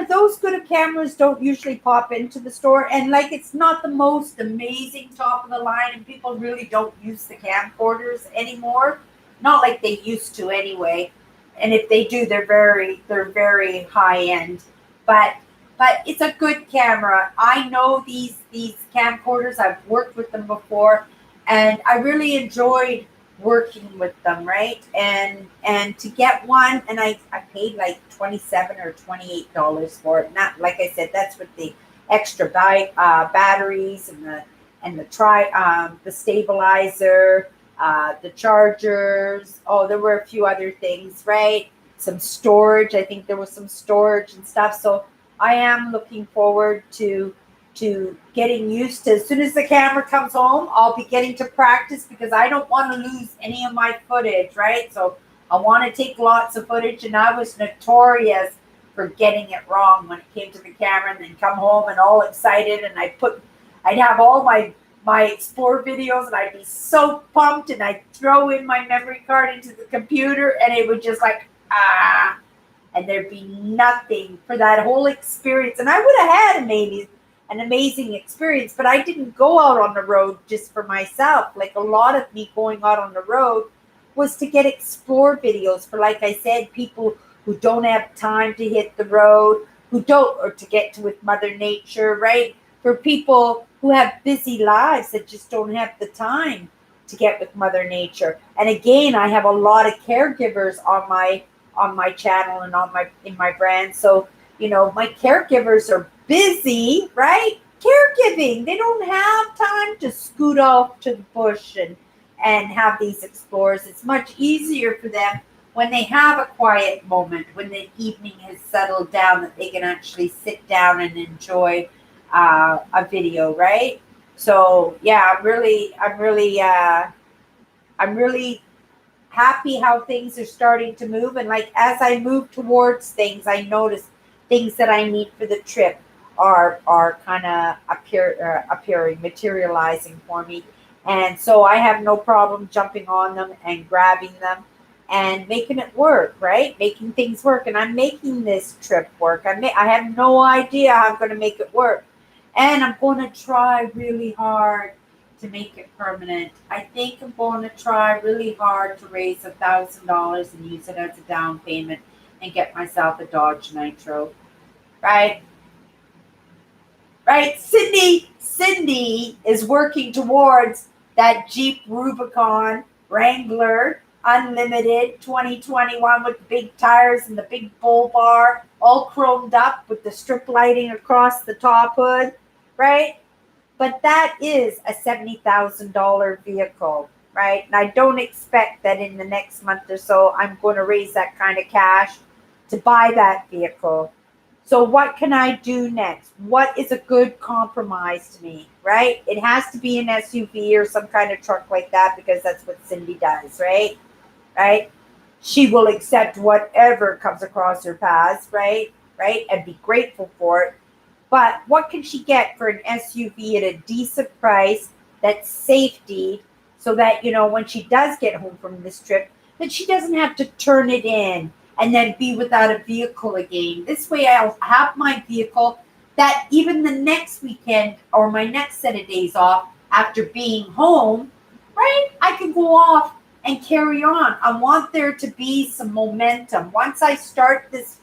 those good cameras don't usually pop into the store, and like it's not the most amazing top of the line, and people really don't use the camcorders anymore, not like they used to anyway. And if they do, they're very high end, but it's a good camera. I know these camcorders. I've worked with them before, and I really enjoyed working with them, right? And to get one, and I paid like $27 or $28 for it. Not like I said, that's with the extra batteries and the stabilizer, the chargers. Oh, there were a few other things, right? Some storage. I think there was some storage and stuff. So I am looking forward to to getting used to, as soon as the camera comes home, I'll be getting to practice because I don't want to lose any of my footage, right? So I want to take lots of footage, and I was notorious for getting it wrong when it came to the camera, and then come home and all excited, and I'd have all my Explore videos, and I'd be so pumped, and I'd throw in my memory card into the computer, and it would just like, and there'd be nothing for that whole experience. And I would have had an amazing experience, but I didn't go out on the road just for myself. Like a lot of me going out on the road was to get Explore videos for, like I said, people who don't have time to hit the road, or to get to with Mother Nature, right? For people who have busy lives that just don't have the time to get with Mother Nature. And again, I have a lot of caregivers on my channel and in my brand. So, my caregivers are busy, right? Caregiving. They don't have time to scoot off to the bush and have these explores. It's much easier for them when they have a quiet moment, when the evening has settled down, that they can actually sit down and enjoy a video, right? So yeah, I'm really happy how things are starting to move. And like as I move towards things, I notice things that I need for the trip are kind of appearing, materializing for me. And so I have no problem jumping on them and grabbing them and making it work, right? Making things work. And I'm making this trip work. I have no idea how I'm going to make it work. And I'm going to try really hard to make it permanent. I think I'm going to try really hard to raise $1,000 and use it as a down payment and get myself a Dodge Nitro. Right? Right? Cindy is working towards that Jeep Rubicon Wrangler Unlimited 2021 with the big tires and the big bull bar, all chromed up with the strip lighting across the top hood, right? But that is a $70,000 vehicle, right? And I don't expect that in the next month or so I'm going to raise that kind of cash to buy that vehicle. So what can I do next? What is a good compromise to me, right? It has to be an SUV or some kind of truck like that because that's what Cindy does, right? Right? She will accept whatever comes across her path, right? Right? And be grateful for it. But what can she get for an SUV at a decent price that's safety so that, when she does get home from this trip, that she doesn't have to turn it in and then be without a vehicle again. This way I'll have my vehicle that even the next weekend or my next set of days off after being home, right, I can go off and carry on. I want there to be some momentum. Once I start this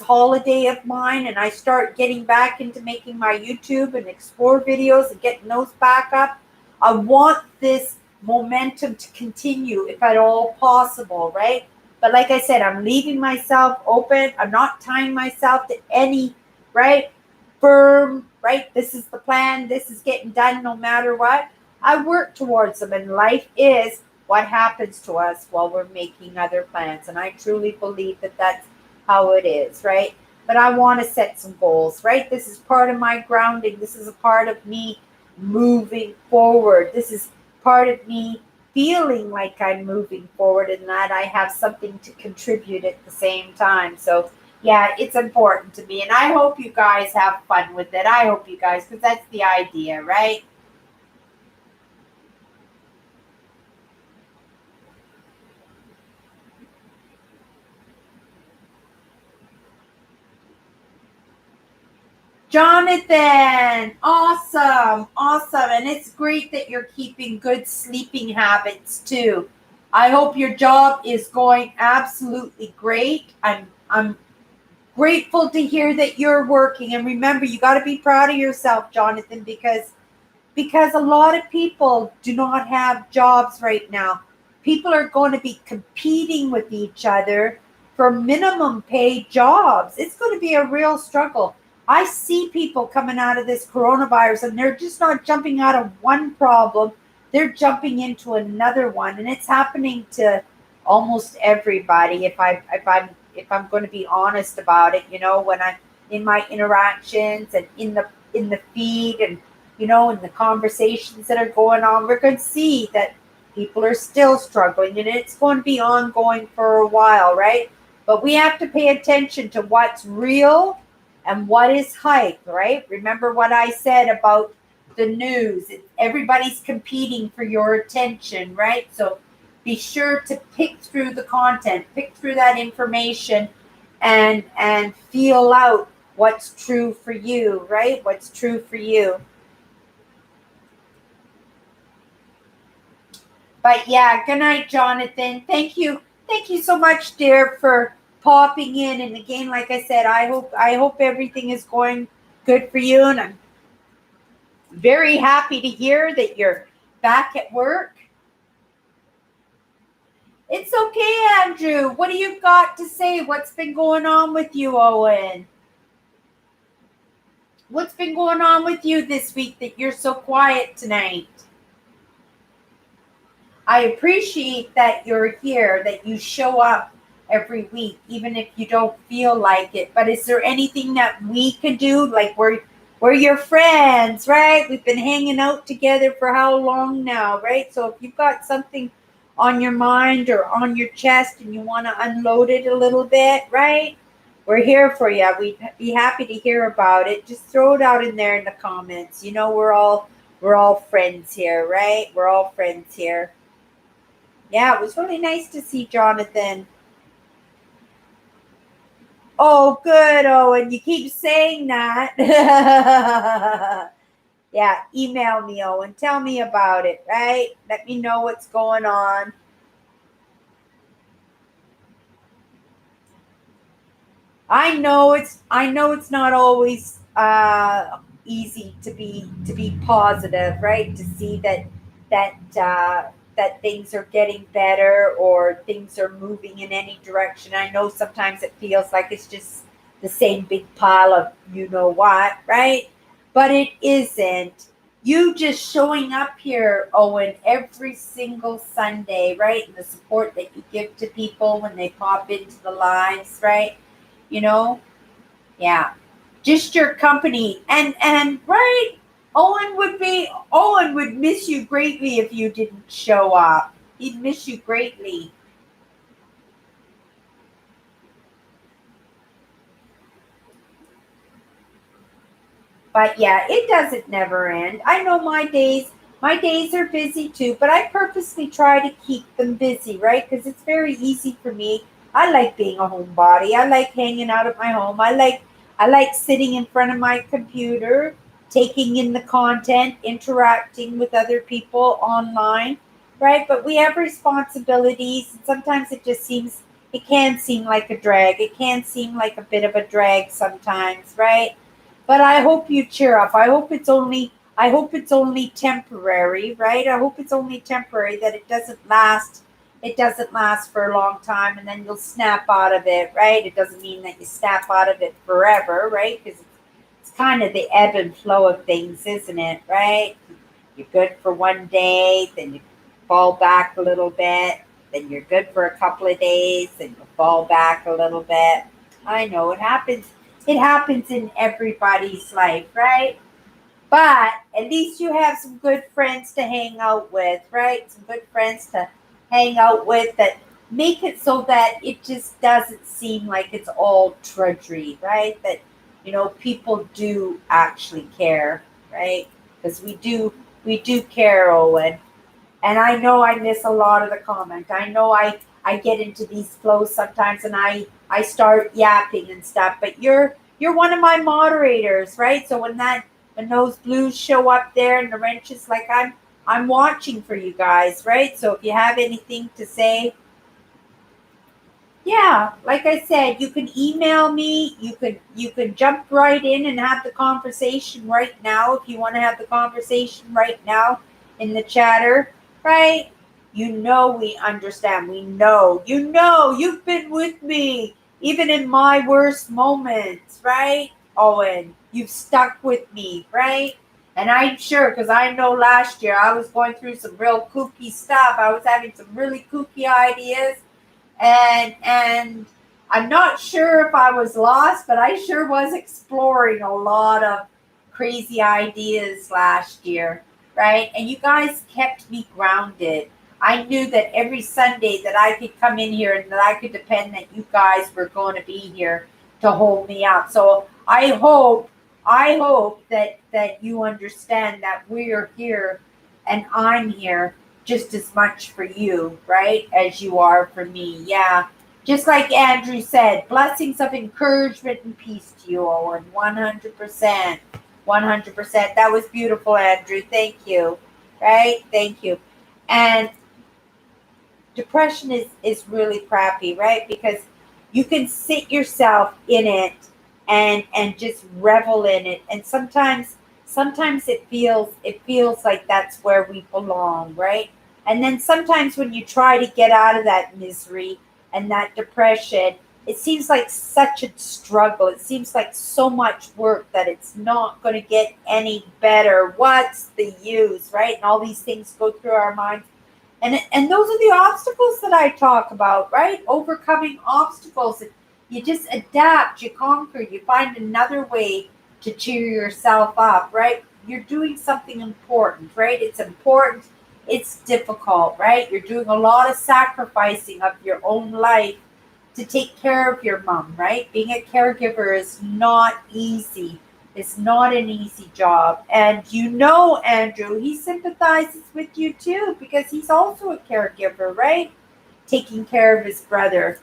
holiday of mine and I start getting back into making my YouTube and Explore videos and getting those back up, I want this momentum to continue if at all possible, right? But like I said, I'm leaving myself open. I'm not tying myself to any, right, firm, right? This is the plan. This is getting done no matter what. I work towards them, and life is what happens to us while we're making other plans. And I truly believe that that's how it is, right? But I want to set some goals, right? This is part of my grounding. This is a part of me moving forward. This is part of me feeling like I'm moving forward and that I have something to contribute at the same time. So yeah, it's important to me. And I hope you guys have fun with it. I hope you guys, because that's the idea, right? Jonathan, awesome. And it's great that you're keeping good sleeping habits too. I hope your job is going absolutely great. I'm grateful to hear that you're working. And remember, you got to be proud of yourself, Jonathan, because a lot of people do not have jobs right now. People are going to be competing with each other for minimum paid jobs. It's going to be a real struggle. I see people coming out of this coronavirus and they're just not jumping out of one problem. They're jumping into another one. And it's happening to almost everybody. If I'm going to be honest about it, when my interactions and in the feed, and in the conversations that are going on, we're going to see that people are still struggling, and it's going to be ongoing for a while, right? But we have to pay attention to what's real and what is hype, right? Remember what I said about the news. Everybody's competing for your attention, right? So be sure to pick through the content, pick through that information, and feel out what's true for you, right? What's true for you. But yeah, good night, Jonathan. Thank you. Thank you so much, dear, for popping in. And again, like I said, I hope everything is going good for you. And I'm very happy to hear that you're back at work. It's okay, Andrew. What do you got to say? What's been going on with you, Owen? What's been going on with you this week that you're so quiet tonight? I appreciate that you're here, that you show up every week, even if you don't feel like it. But is there anything that we can do? Like we're your friends, right? We've been hanging out together for how long now, right? So if you've got something on your mind or on your chest and you want to unload it a little bit, right? We're here for you. We'd be happy to hear about it. Just throw it out in there in the comments. We're all friends here, right? We're all friends here. Yeah, it was really nice to see Jonathan. Oh, good, Owen. You keep saying that. Yeah, email me, Owen. Tell me about it, right? Let me know what's going on. I know it's not always easy to be positive, right? To see that things are getting better or things are moving in any direction. I know sometimes it feels like it's just the same big pile of you know what, right? But it isn't. You just showing up here, Owen, every single Sunday, right? And the support that you give to people when they pop into the lives, right? you know yeah, just your company, and right, Owen would miss you greatly if you didn't show up. He'd miss you greatly. But yeah, it doesn't never end. I know my days are busy too, but I purposely try to keep them busy, right? Because it's very easy for me. I like being a homebody. I like hanging out at my home. I like sitting in front of my computer, taking in the content, interacting with other people online, right? But we have responsibilities, and sometimes it can seem like a drag. It can seem like a bit of a drag sometimes, right? But I hope you cheer up. I hope it's only temporary, right? I hope it's only temporary, that it doesn't last for a long time, and then you'll snap out of it, right? It doesn't mean that you snap out of it forever, right? Because it's kind of the ebb and flow of things, isn't it, right? You're good for one day, then you fall back a little bit, then you're good for a couple of days, then you fall back a little bit. I know it happens. It happens in everybody's life, right? But at least you have some good friends to hang out with, right? Some good friends to hang out with that make it so that it just doesn't seem like it's all drudgery, right? That people do actually care, right? Because we do care, Owen. And I know I miss a lot of the comment. I know I get into these flows sometimes, and I start yapping and stuff. But you're one of my moderators, right? So when those blues show up there and the wrenches, like I'm watching for you guys, right? So if you have anything to say, yeah, like I said, you can email me. You can jump right in and have the conversation right now if you want to have the conversation right now in the chatter, right? We understand. We know. You've been with me even in my worst moments, right? Owen, you've stuck with me, right? And I'm sure, because I know last year I was going through some real kooky stuff. I was having some really kooky ideas, and I'm not sure if I was lost, but I sure was exploring a lot of crazy ideas last year, right? And you guys kept me grounded. I knew that every Sunday that I could come in here and that I could depend that you guys were going to be here to hold me up. So I hope that you understand that we are here and I'm here just as much for you, right, as you are for me. Yeah. Just like Andrew said, blessings of encouragement and peace to you, Owen. 100%. 100%. That was beautiful, Andrew. Thank you. Right? Thank you. And depression is really crappy, right? Because you can sit yourself in it and just revel in it. And sometimes it feels like that's where we belong, right? And then sometimes when you try to get out of that misery and that depression, it seems like such a struggle. It seems like so much work that it's not going to get any better. What's the use, right? And all these things go through our minds, and those are the obstacles that I talk about, right? Overcoming obstacles. You just adapt, you conquer, you find another way to cheer yourself up, right? You're doing something important, right? It's important, it's difficult, right? You're doing a lot of sacrificing of your own life to take care of your mom, right? Being a caregiver is not easy. It's not an easy job. And you know, Andrew, he sympathizes with you too because he's also a caregiver, right? Taking care of his brother.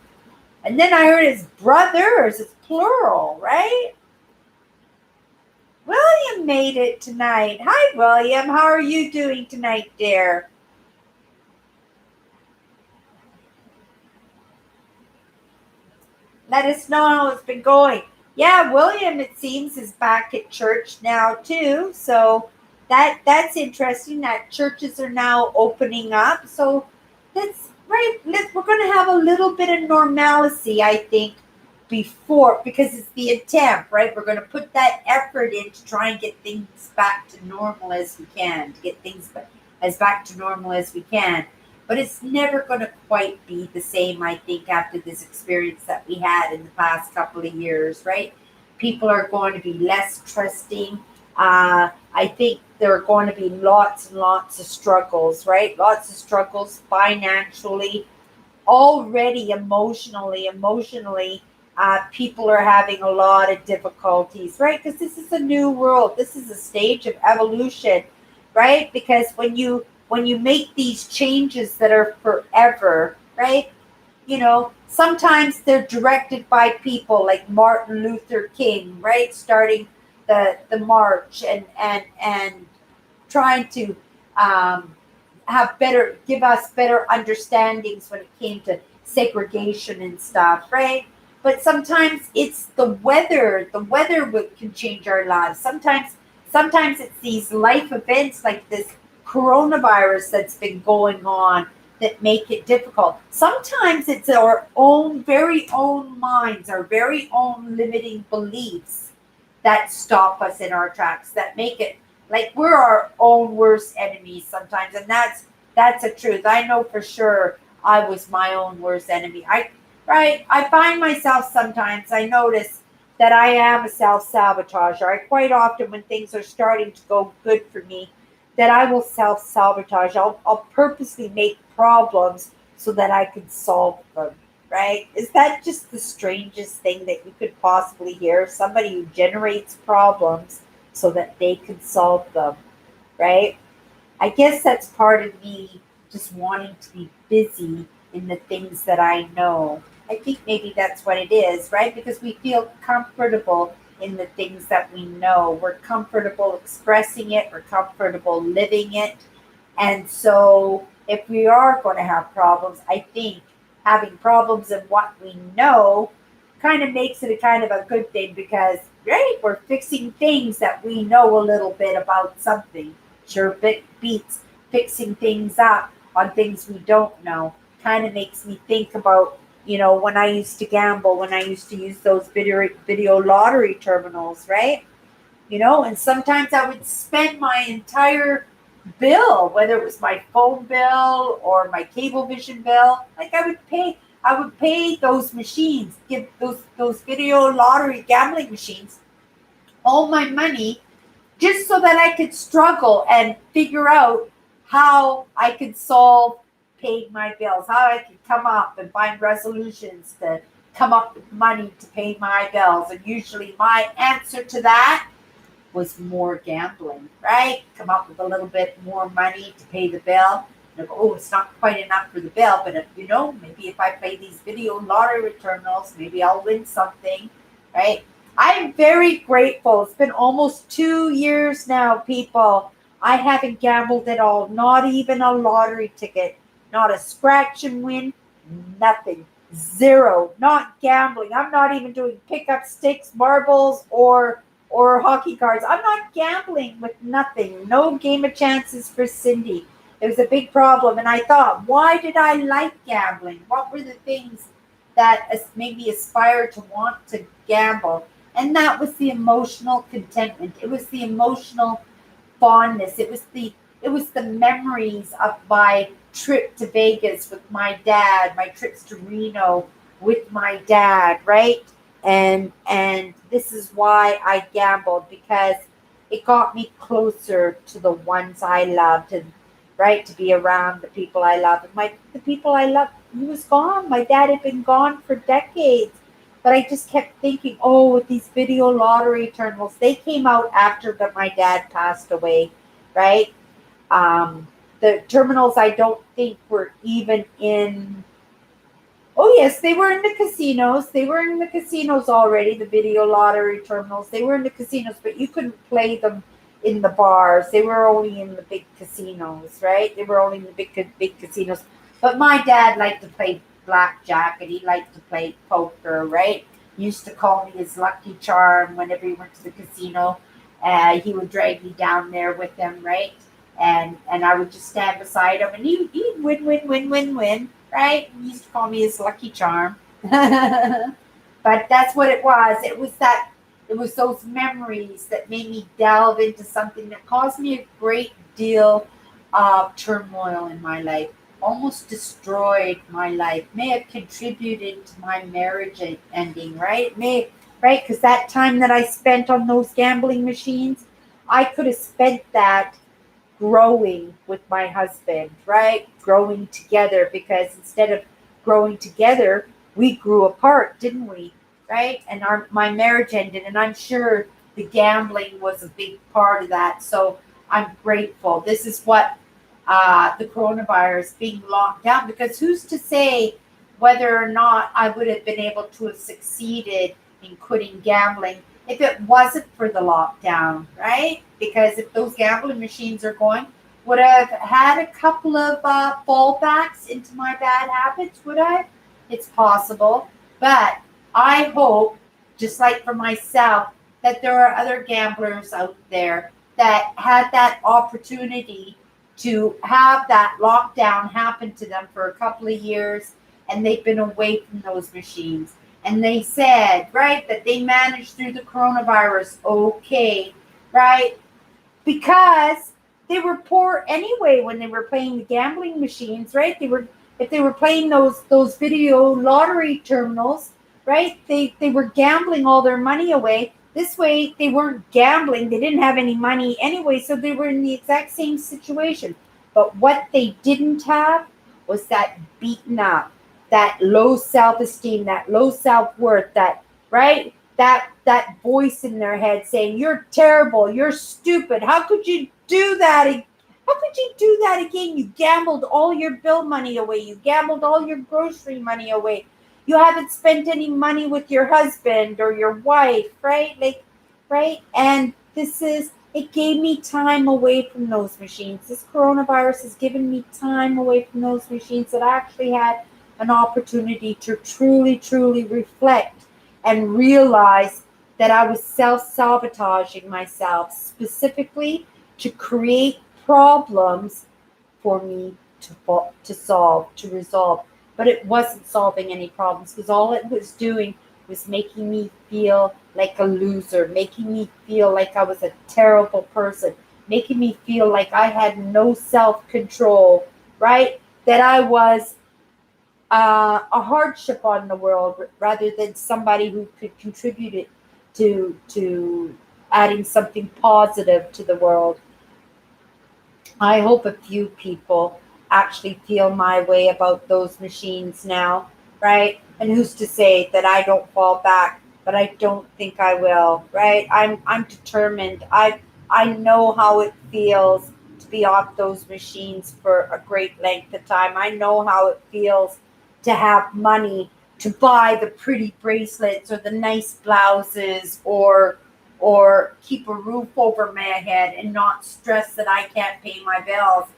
And then I heard his brothers, it's plural, right? William made it tonight. Hi, William. How are you doing tonight, dear? Let us know how it's been going. Yeah, William, it seems, is back at church now too. So that's interesting. That churches are now opening up. So that's right. We're going to have a little bit of normalcy, I think, before, because it's the attempt, right? We're going to put that effort in to try and get things back to normal as we can, to get things as back to normal as we can. But it's never going to quite be the same, I think, after this experience that we had in the past couple of years, right? People are going to be less trusting. I think there are going to be lots and lots of struggles, right? Lots of struggles financially, already emotionally. People are having a lot of difficulties, right? Because this is a new world. This is a stage of evolution, right? Because when you make these changes that are forever, right? Sometimes they're directed by people like Martin Luther King, right? Starting the march and trying to um, give us better understandings when it came to segregation and stuff, right? But sometimes it's the weather. The weather can change our lives. Sometimes it's these life events like this coronavirus that's been going on that make it difficult. Sometimes it's our own very own minds, our very own limiting beliefs that stop us in our tracks, that make it like we're our own worst enemies sometimes. And that's a truth. I know for sure I was my own worst enemy. I find myself sometimes, I notice that I am a self-sabotager. I quite often, when things are starting to go good for me, that I will self-sabotage. I'll purposely make problems so that I can solve them, right? Is that just the strangest thing that you could possibly hear? Somebody who generates problems so that they can solve them, right? I guess that's part of me just wanting to be busy in the things that I know. I think maybe that's what it is, right? Because we feel comfortable in the things that we know. We're comfortable expressing it, we're comfortable living it. And so if we are going to have problems, I think having problems in what we know kind of makes it a kind of a good thing because, right, we're fixing things that we know a little bit about something. Sure, beats fixing things up on things we don't know. Kind of makes me think about, when I used to gamble, when I used to use those video lottery terminals, right? And sometimes I would spend my entire bill, whether it was my phone bill or my cable vision bill. Like I would pay, I would pay those machines, give those video lottery gambling machines all my money just so that I could struggle and figure out how I could solve paying my bills, how I could come up and find resolutions to come up with money to pay my bills. And usually my answer to that was more gambling, right? Come up with a little bit more money to pay the bill. Like, oh, it's not quite enough for the bill, but if, maybe if I play these video lottery terminals, maybe I'll win something, right? I'm very grateful. It's been almost 2 years now, people. I haven't gambled at all, not even a lottery ticket, not a scratch and win, nothing. Zero. Not gambling. I'm not even doing pickup sticks, marbles, or hockey cards. I'm not gambling with nothing. No game of chances for Cindy. It was a big problem. And I thought, why did I like gambling? What were the things that made me aspire to want to gamble? And that was the emotional contentment. It was the emotional fondness. It was the memories of my trip to Vegas with my dad, my trips to Reno with my dad, right? And this is why I gambled, because it got me closer to the ones I loved, and right, to be around the people I love. And the people I loved, he was gone. My dad had been gone for decades. But I just kept thinking, oh, with these video lottery terminals, they came out after my dad passed away, right? The terminals I don't think were even in. Oh, yes, they were in the casinos. They were in the casinos already, the video lottery terminals. They were in the casinos, but you couldn't play them in the bars. They were only in the big casinos, right? They were only in the big casinos. But my dad liked to play blackjack, and he liked to play poker, right? He used to call me his lucky charm whenever he went to the casino. He would drag me down there with him, right? And I would just stand beside him, and he'd win, right? He used to call me his lucky charm. But that's what it was. It was those memories that made me delve into something that caused me a great deal of turmoil in my life, almost destroyed my life, may have contributed to my marriage ending, right? Right? Because that time that I spent on those gambling machines, I could have spent that growing with my husband, right? Growing together, because instead of growing together, we grew apart, didn't we? Right? And my marriage ended, and I'm sure the gambling was a big part of that. So I'm grateful. This is what the coronavirus being locked down, because who's to say whether or not I would have been able to have succeeded in quitting gambling if it wasn't for the lockdown, right? Because if those gambling machines are going, would I have had a couple of fallbacks into my bad habits? Would I? It's possible. But I hope, just like for myself, that there are other gamblers out there that had that opportunity to have that lockdown happen to them for a couple of years, and they've been away from those machines. And they said, right, that they managed through the coronavirus okay, right? Because they were poor anyway when they were playing the gambling machines, right? If they were playing those video lottery terminals, right? They were gambling all their money away. This way, they weren't gambling. They didn't have any money anyway, so they were in the exact same situation. But what they didn't have was that beaten up, that low self-esteem, that low self-worth, that, right? That voice in their head saying, you're terrible, you're stupid. How could you do that? How could you do that again? You gambled all your bill money away. You gambled all your grocery money away. You haven't spent any money with your husband or your wife, right? Right? And it gave me time away from those machines. This coronavirus has given me time away from those machines, that I actually had an opportunity to truly, truly reflect and realize that I was self-sabotaging myself, specifically to create problems for me to solve, to resolve. But it wasn't solving any problems, because all it was doing was making me feel like a loser, making me feel like I was a terrible person, making me feel like I had no self-control, right? That I was a hardship on the world rather than somebody who could contribute it to adding something positive to the world. I hope a few people actually feel my way about those machines now, right? And who's to say that I don't fall back, but I don't think I will, right? I'm determined. I know how it feels to be off those machines for a great length of time. I know how it feels to have money to buy the pretty bracelets or the nice blouses or keep a roof over my head and not stress that I can't pay my bills.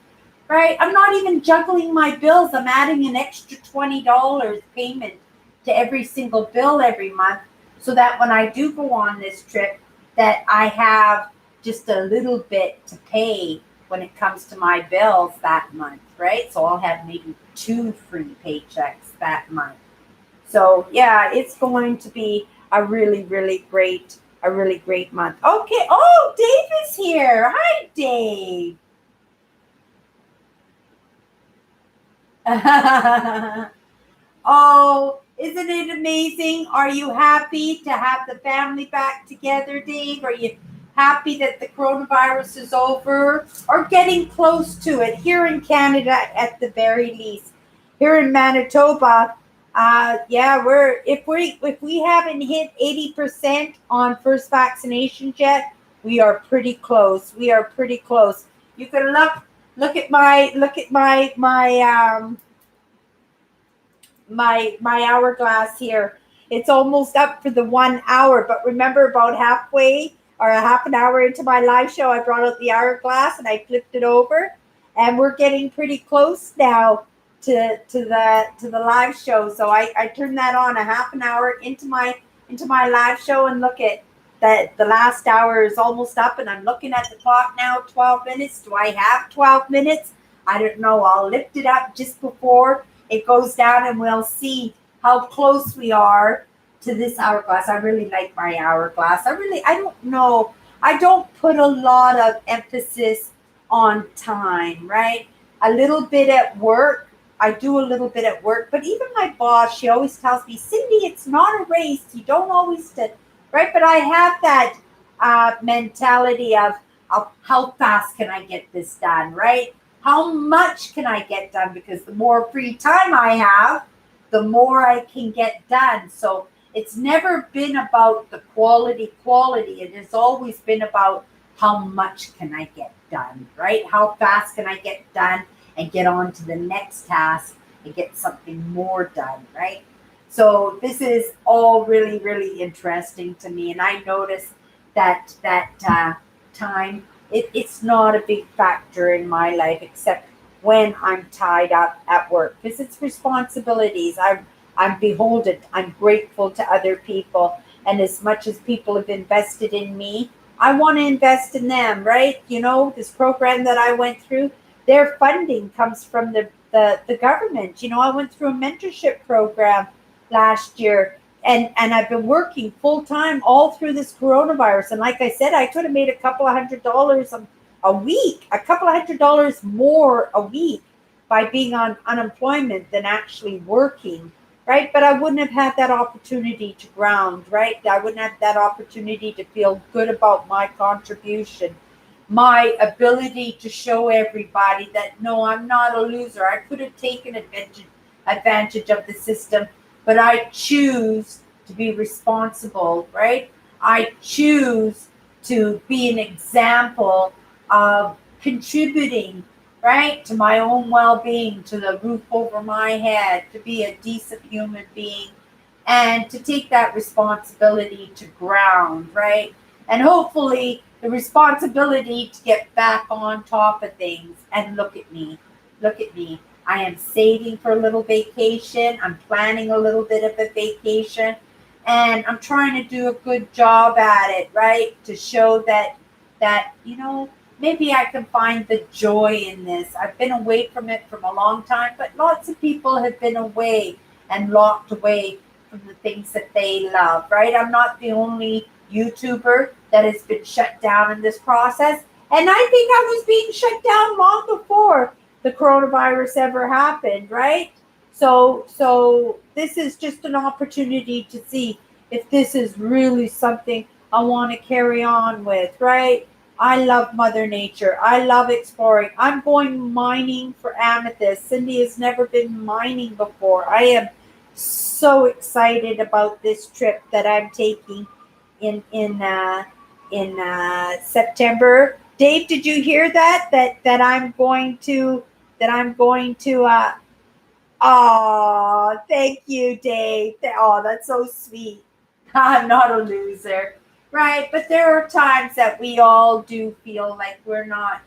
Right? I'm not even juggling my bills. I'm adding an extra $20 payment to every single bill every month so that when I do go on this trip that I have just a little bit to pay when it comes to my bills that month, right? So I'll have maybe 2 free paychecks that month. So yeah, it's going to be a really great month. Okay. Oh, Dave is here. Hi, Dave. Oh, isn't it amazing? Are you happy to have the family back together, Dave? Are you happy that the coronavirus is over or getting close to it here in Canada at the very least? Here in Manitoba, yeah, if we haven't hit 80% on first vaccinations yet, we are pretty close. We are pretty close. You can look at my hourglass here. It's almost up for the 1 hour, but remember about halfway or a half an hour into my live show, I brought out the hourglass and I flipped it over, and we're getting pretty close now to the live show. So I turned that on a half an hour into my live show, and look at that, the last hour is almost up, and I'm looking at the clock now. 12 minutes. Do I have 12 minutes? I don't know. I'll lift it up just before it goes down and we'll see how close we are to this hourglass. I really like my hourglass. I don't know. I don't put a lot of emphasis on time, right? A little bit at work. I do a little bit at work, but even my boss, she always tells me, Cindy, it's not a race. You don't always, right? But I have that mentality of how fast can I get this done, right? How much can I get done? Because the more free time I have, the more I can get done. So it's never been about the quality. It has always been about how much can I get done, right? How fast can I get done and get on to the next task and get something more done, right? So this is all really, really interesting to me. And I notice that time, it's not a big factor in my life except when I'm tied up at work because it's responsibilities. I'm beholden. I'm grateful to other people, and as much as people have invested in me, I want to invest in them. Right? You know, this program that I went through, their funding comes from the government. You know, I went through a mentorship program last year, and I've been working full time all through this coronavirus. And like I said, I could have made a couple of $100 a week, a couple of $100 more a week by being on unemployment than actually working, right? But I wouldn't have had that opportunity to ground, right? I wouldn't have that opportunity to feel good about my contribution, my ability to show everybody that no, I'm not a loser. I could have taken advantage of the system, but I choose to be responsible, right? I choose to be an example of contributing, right, to my own well-being, to the roof over my head, to be a decent human being, and to take that responsibility to ground, right? And hopefully the responsibility to get back on top of things. And look at me. Look at me. I am saving for a little vacation. I'm planning a little bit of a vacation. And I'm trying to do a good job at it, right? To show that, you know, maybe I can find the joy in this. I've been away from it from a long time, but lots of people have been away and locked away from the things that they love, right? I'm not the only YouTuber that has been shut down in this process. And I think I was being shut down long before the coronavirus ever happened, right? So this is just an opportunity to see if this is really something I want to carry on with, right? I love Mother Nature. I love exploring. I'm going mining for amethyst. Cindy has never been mining before. I am so excited about this trip that I'm taking in September. Dave, did you hear that? That I'm going to that I'm going to Oh, thank you, Dave. Oh, that's so sweet. I'm not a loser. Right. But there are times that we all do feel like we're not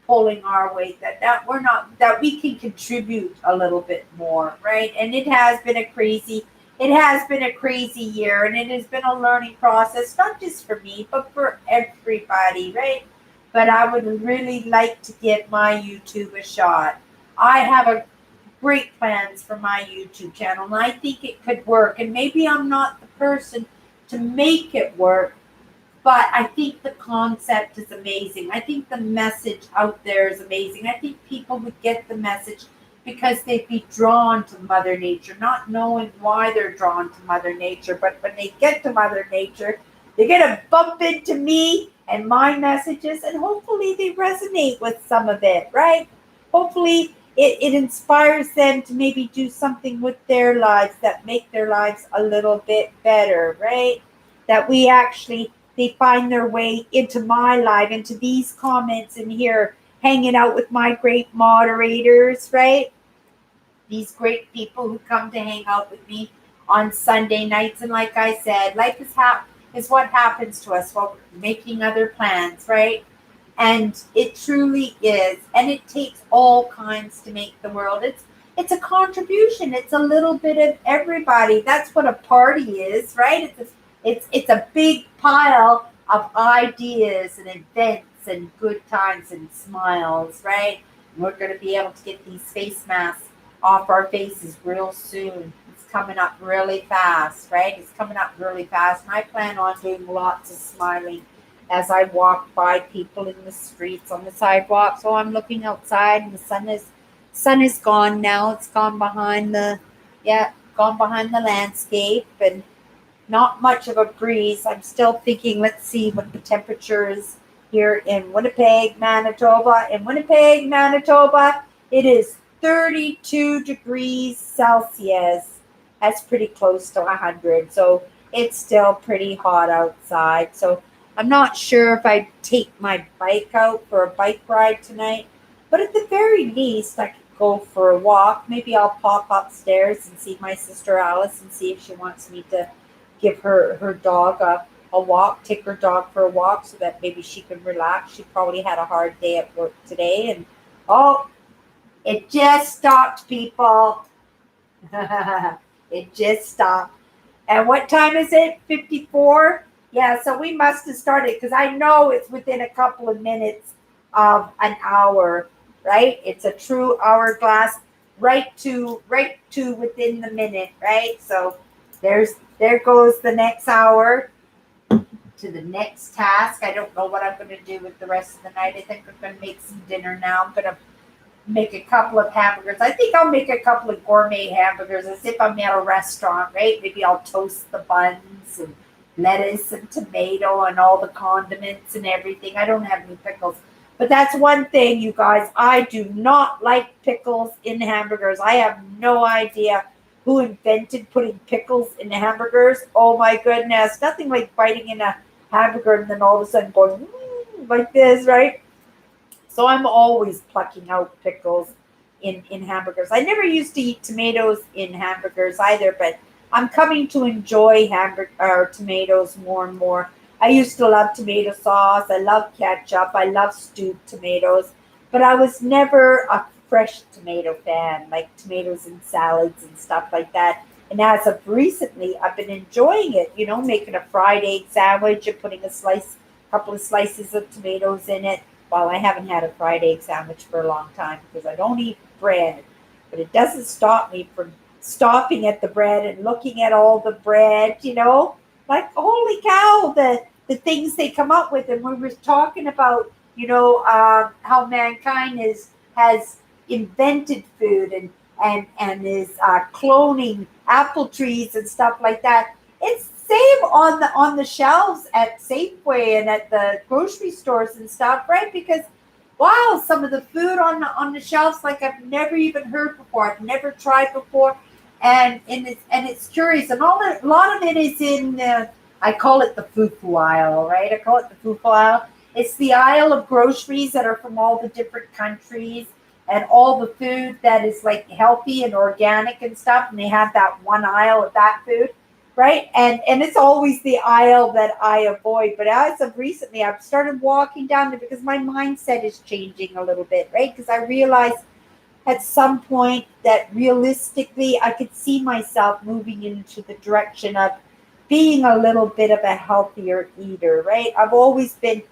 pulling our weight, that we're not, that we can contribute a little bit more. Right. And it has been a crazy year, and it has been a learning process, not just for me, but for everybody. Right. But I would really like to give my YouTube a shot. I have a great plans for my YouTube channel, and I think it could work. And maybe I'm not the person to make it work, but I think the concept is amazing. I think the message out there is amazing. I think people would get the message because they'd be drawn to Mother Nature, not knowing why they're drawn to Mother Nature. But when they get to Mother Nature, they're going to bump into me and my messages, and hopefully they resonate with some of it, right? Hopefully it inspires them to maybe do something with their lives that make their lives a little bit better, right? That we actually, they find their way into my life, into these comments in here, hanging out with my great moderators, right? These great people who come to hang out with me on Sunday nights. And like I said, life is what happens to us while we're making other plans, right? And it truly is, and it takes all kinds to make the world. It's a contribution. It's a little bit of everybody. That's what a party is, right? It's a big pile of ideas and events and good times and smiles, right? And we're going to be able to get these face masks off our faces real soon. It's coming up really fast, right? It's coming up really fast, and I plan on doing lots of smiling as I walk by people in the streets, on the sidewalk. So I'm looking outside, and the sun is gone now. It's gone behind the landscape, and not much of a breeze. I'm still thinking, let's see what the temperature is here in Winnipeg, Manitoba. In Winnipeg, Manitoba, it is 32 degrees Celsius. That's pretty close to 100. So it's still pretty hot outside. So I'm not sure if I'd take my bike out for a bike ride tonight, but at the very least, I could go for a walk. Maybe I'll pop upstairs and see my sister Alice and see if she wants me to give her dog a walk, take her dog for a walk so that maybe she can relax. She probably had a hard day at work today. And oh, it just stopped, people. It just stopped. And what time is it? 54? Yeah, so we must have started, because I know it's within a couple of minutes of an hour, right? It's a true hourglass, right to within the minute, right? So there goes the next hour to the next task. I don't know what I'm going to do with the rest of the night. I think I'm going to make some dinner now. I'm going to make a couple of hamburgers. I think I'll make a couple of gourmet hamburgers as if I'm at a restaurant, right? Maybe I'll toast the buns and lettuce and tomato and all the condiments and everything. I don't have any pickles. But that's one thing, you guys. I do not like pickles in hamburgers. I have no idea who invented putting pickles in hamburgers. Oh my goodness. Nothing like biting in a hamburger and then all of a sudden going like this, right? So I'm always plucking out pickles in hamburgers. I never used to eat tomatoes in hamburgers either, but I'm coming to enjoy tomatoes more and more. I used to love tomato sauce. I love ketchup. I love stewed tomatoes. But I was never a fresh tomato fan, like tomatoes in salads and stuff like that. And as of recently, I've been enjoying it, making a fried egg sandwich and putting a couple of slices of tomatoes in it. Well, I haven't had a fried egg sandwich for a long time because I don't eat bread. But it doesn't stop me from stopping at the bread and looking at all the bread, like holy cow, the things they come up with. And we were talking about, how mankind has invented food, and and is cloning apple trees and stuff like that. It's same on the shelves at Safeway and at the grocery stores and stuff, right? Because wow, some of the food on the shelves like I've never even heard before. I've never tried before, and it's curious. And a lot of it is in I call it the foo-foo aisle, right? I call it the foo-foo aisle. It's the aisle of groceries that are from all the different countries and all the food that is like healthy and organic and stuff. And they have that one aisle of that food, right? And it's always the aisle that I avoid. But as of recently, I've started walking down there because my mindset is changing a little bit, right? Because I realized at some point that realistically I could see myself moving into the direction of being a little bit of a healthier eater, right? I've always been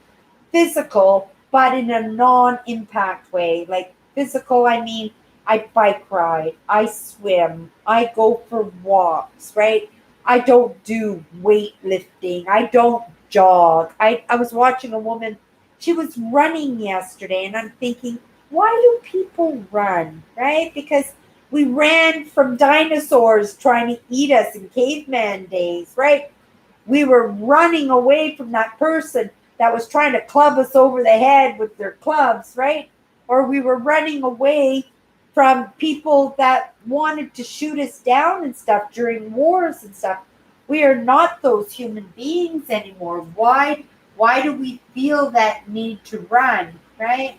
physical, but in a non-impact way. Like physical, I mean, I bike ride, I swim, I go for walks, right? I don't do weightlifting, I don't jog. I was watching a woman, she was running yesterday, and I'm thinking, why do people run, right? Because we ran from dinosaurs trying to eat us in caveman days, right? We were running away from that person that was trying to club us over the head with their clubs, right? Or we were running away from people that wanted to shoot us down and stuff during wars and stuff. We are not those human beings anymore. Why do we feel that need to run, right?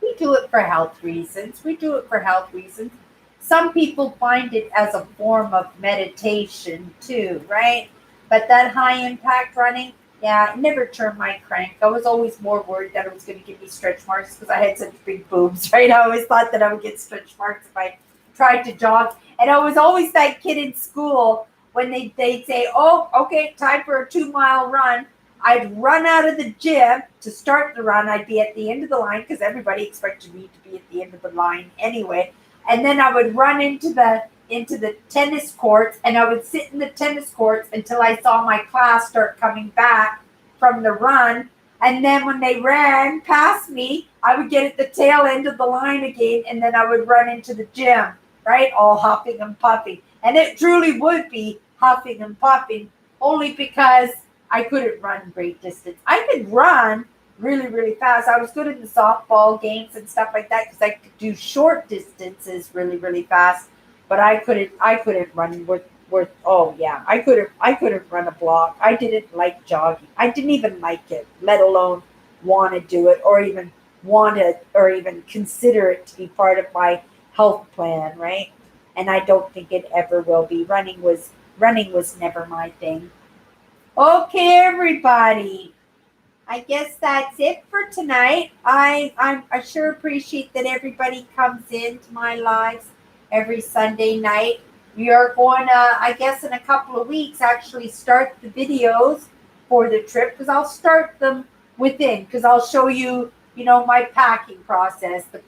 We do it for health reasons. We do it for health reasons. Some people find it as a form of meditation too, right? But that high impact running, yeah, it never turned my crank. I was always more worried that it was going to give me stretch marks because I had such big boobs, right? I always thought that I would get stretch marks if I tried to jog. And I was always that kid in school when they'd say, oh, okay, time for a 2 mile run. I'd run out of the gym to start the run. I'd be at the end of the line because everybody expected me to be at the end of the line anyway. And then I would run into the tennis courts, and I would sit in the tennis courts until I saw my class start coming back from the run. And then when they ran past me, I would get at the tail end of the line again, and then I would run into the gym, right? All huffing and puffing. And it truly would be huffing and puffing only because I couldn't run great distance. I could run really, really fast. I was good in the softball games and stuff like that because I could do short distances really, really fast. But I couldn't run worth oh yeah. I couldn't run a block. I didn't like jogging. I didn't even like it, let alone want to do it or even want to or even consider it to be part of my health plan, right? And I don't think it ever will be. Running was never my thing. Okay, everybody. I guess that's it for tonight. I sure appreciate that everybody comes into my lives every Sunday night. We are going to, I guess, in a couple of weeks, actually start the videos for the trip because I'll start them within because I'll show you, my packing process, the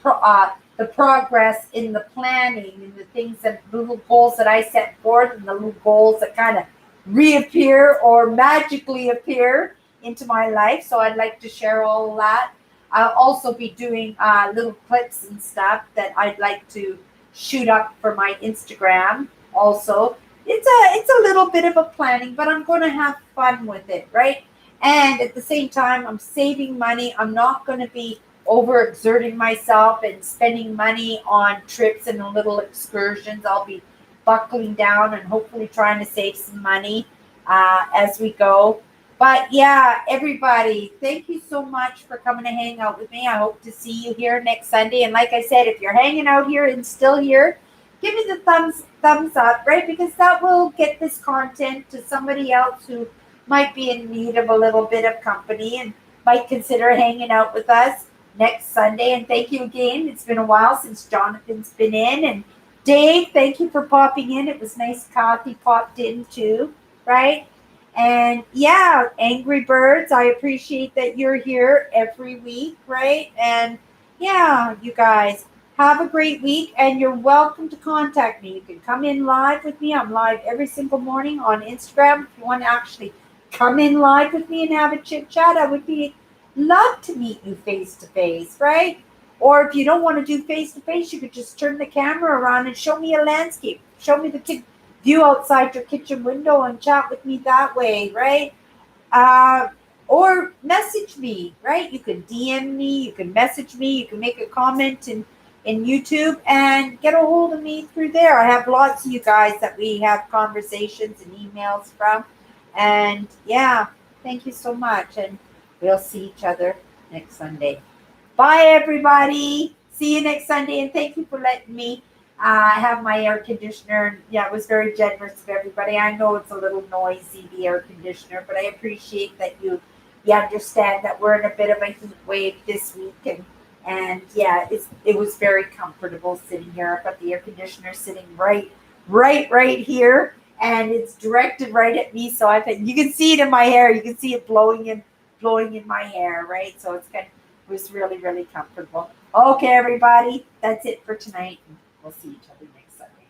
progress in the planning and the things that the little goals that I set forth and the little goals that kind of reappear or magically appear into my life. So I'd like to share all of that. I'll also be doing little clips and stuff that I'd like to shoot up for my Instagram. Also, it's a little bit of a planning, but I'm going to have fun with it, right? And at the same time, I'm saving money. I'm not going to be overexerting myself and spending money on trips and little excursions. I'll be buckling down and hopefully trying to save some money as we go. But yeah, everybody, thank you so much for coming to hang out with me. I hope to see you here next Sunday. And like I said, if you're hanging out here and still here, give me the thumbs up, right? Because that will get this content to somebody else who might be in need of a little bit of company and might consider hanging out with us next Sunday. And thank you again. It's been a while since Jonathan's been in. And Dave, thank you for popping in. It was nice Kathy popped in too, right? And yeah, Angry Birds, I appreciate that you're here every week, right? And yeah, you guys have a great week and you're welcome to contact me. You can come in live with me. I'm live every single morning on Instagram. If you want to actually come in live with me and have a chit chat, I would be love to meet you face to face, right? Or if you don't want to do face-to-face, you could just turn the camera around and show me a landscape. Show me the view outside your kitchen window and chat with me that way, right? Uh, or message me, right? You can DM me, you can message me, you can make a comment in YouTube and get a hold of me through there. I have lots of you guys that we have conversations and emails from. And yeah, thank you so much. And we'll see each other next Sunday. Bye, everybody. See you next Sunday. And thank you for letting me have my air conditioner. Yeah, it was very generous of everybody. I know it's a little noisy, the air conditioner, but I appreciate that you understand that we're in a bit of a heat wave this week. And yeah, it was very comfortable sitting here. I've got the air conditioner sitting right here. And it's directed right at me. So you can see it in my hair. You can see it blowing in my hair, right? So it was really, really comfortable. Okay, everybody, that's it for tonight. We'll see each other next Sunday.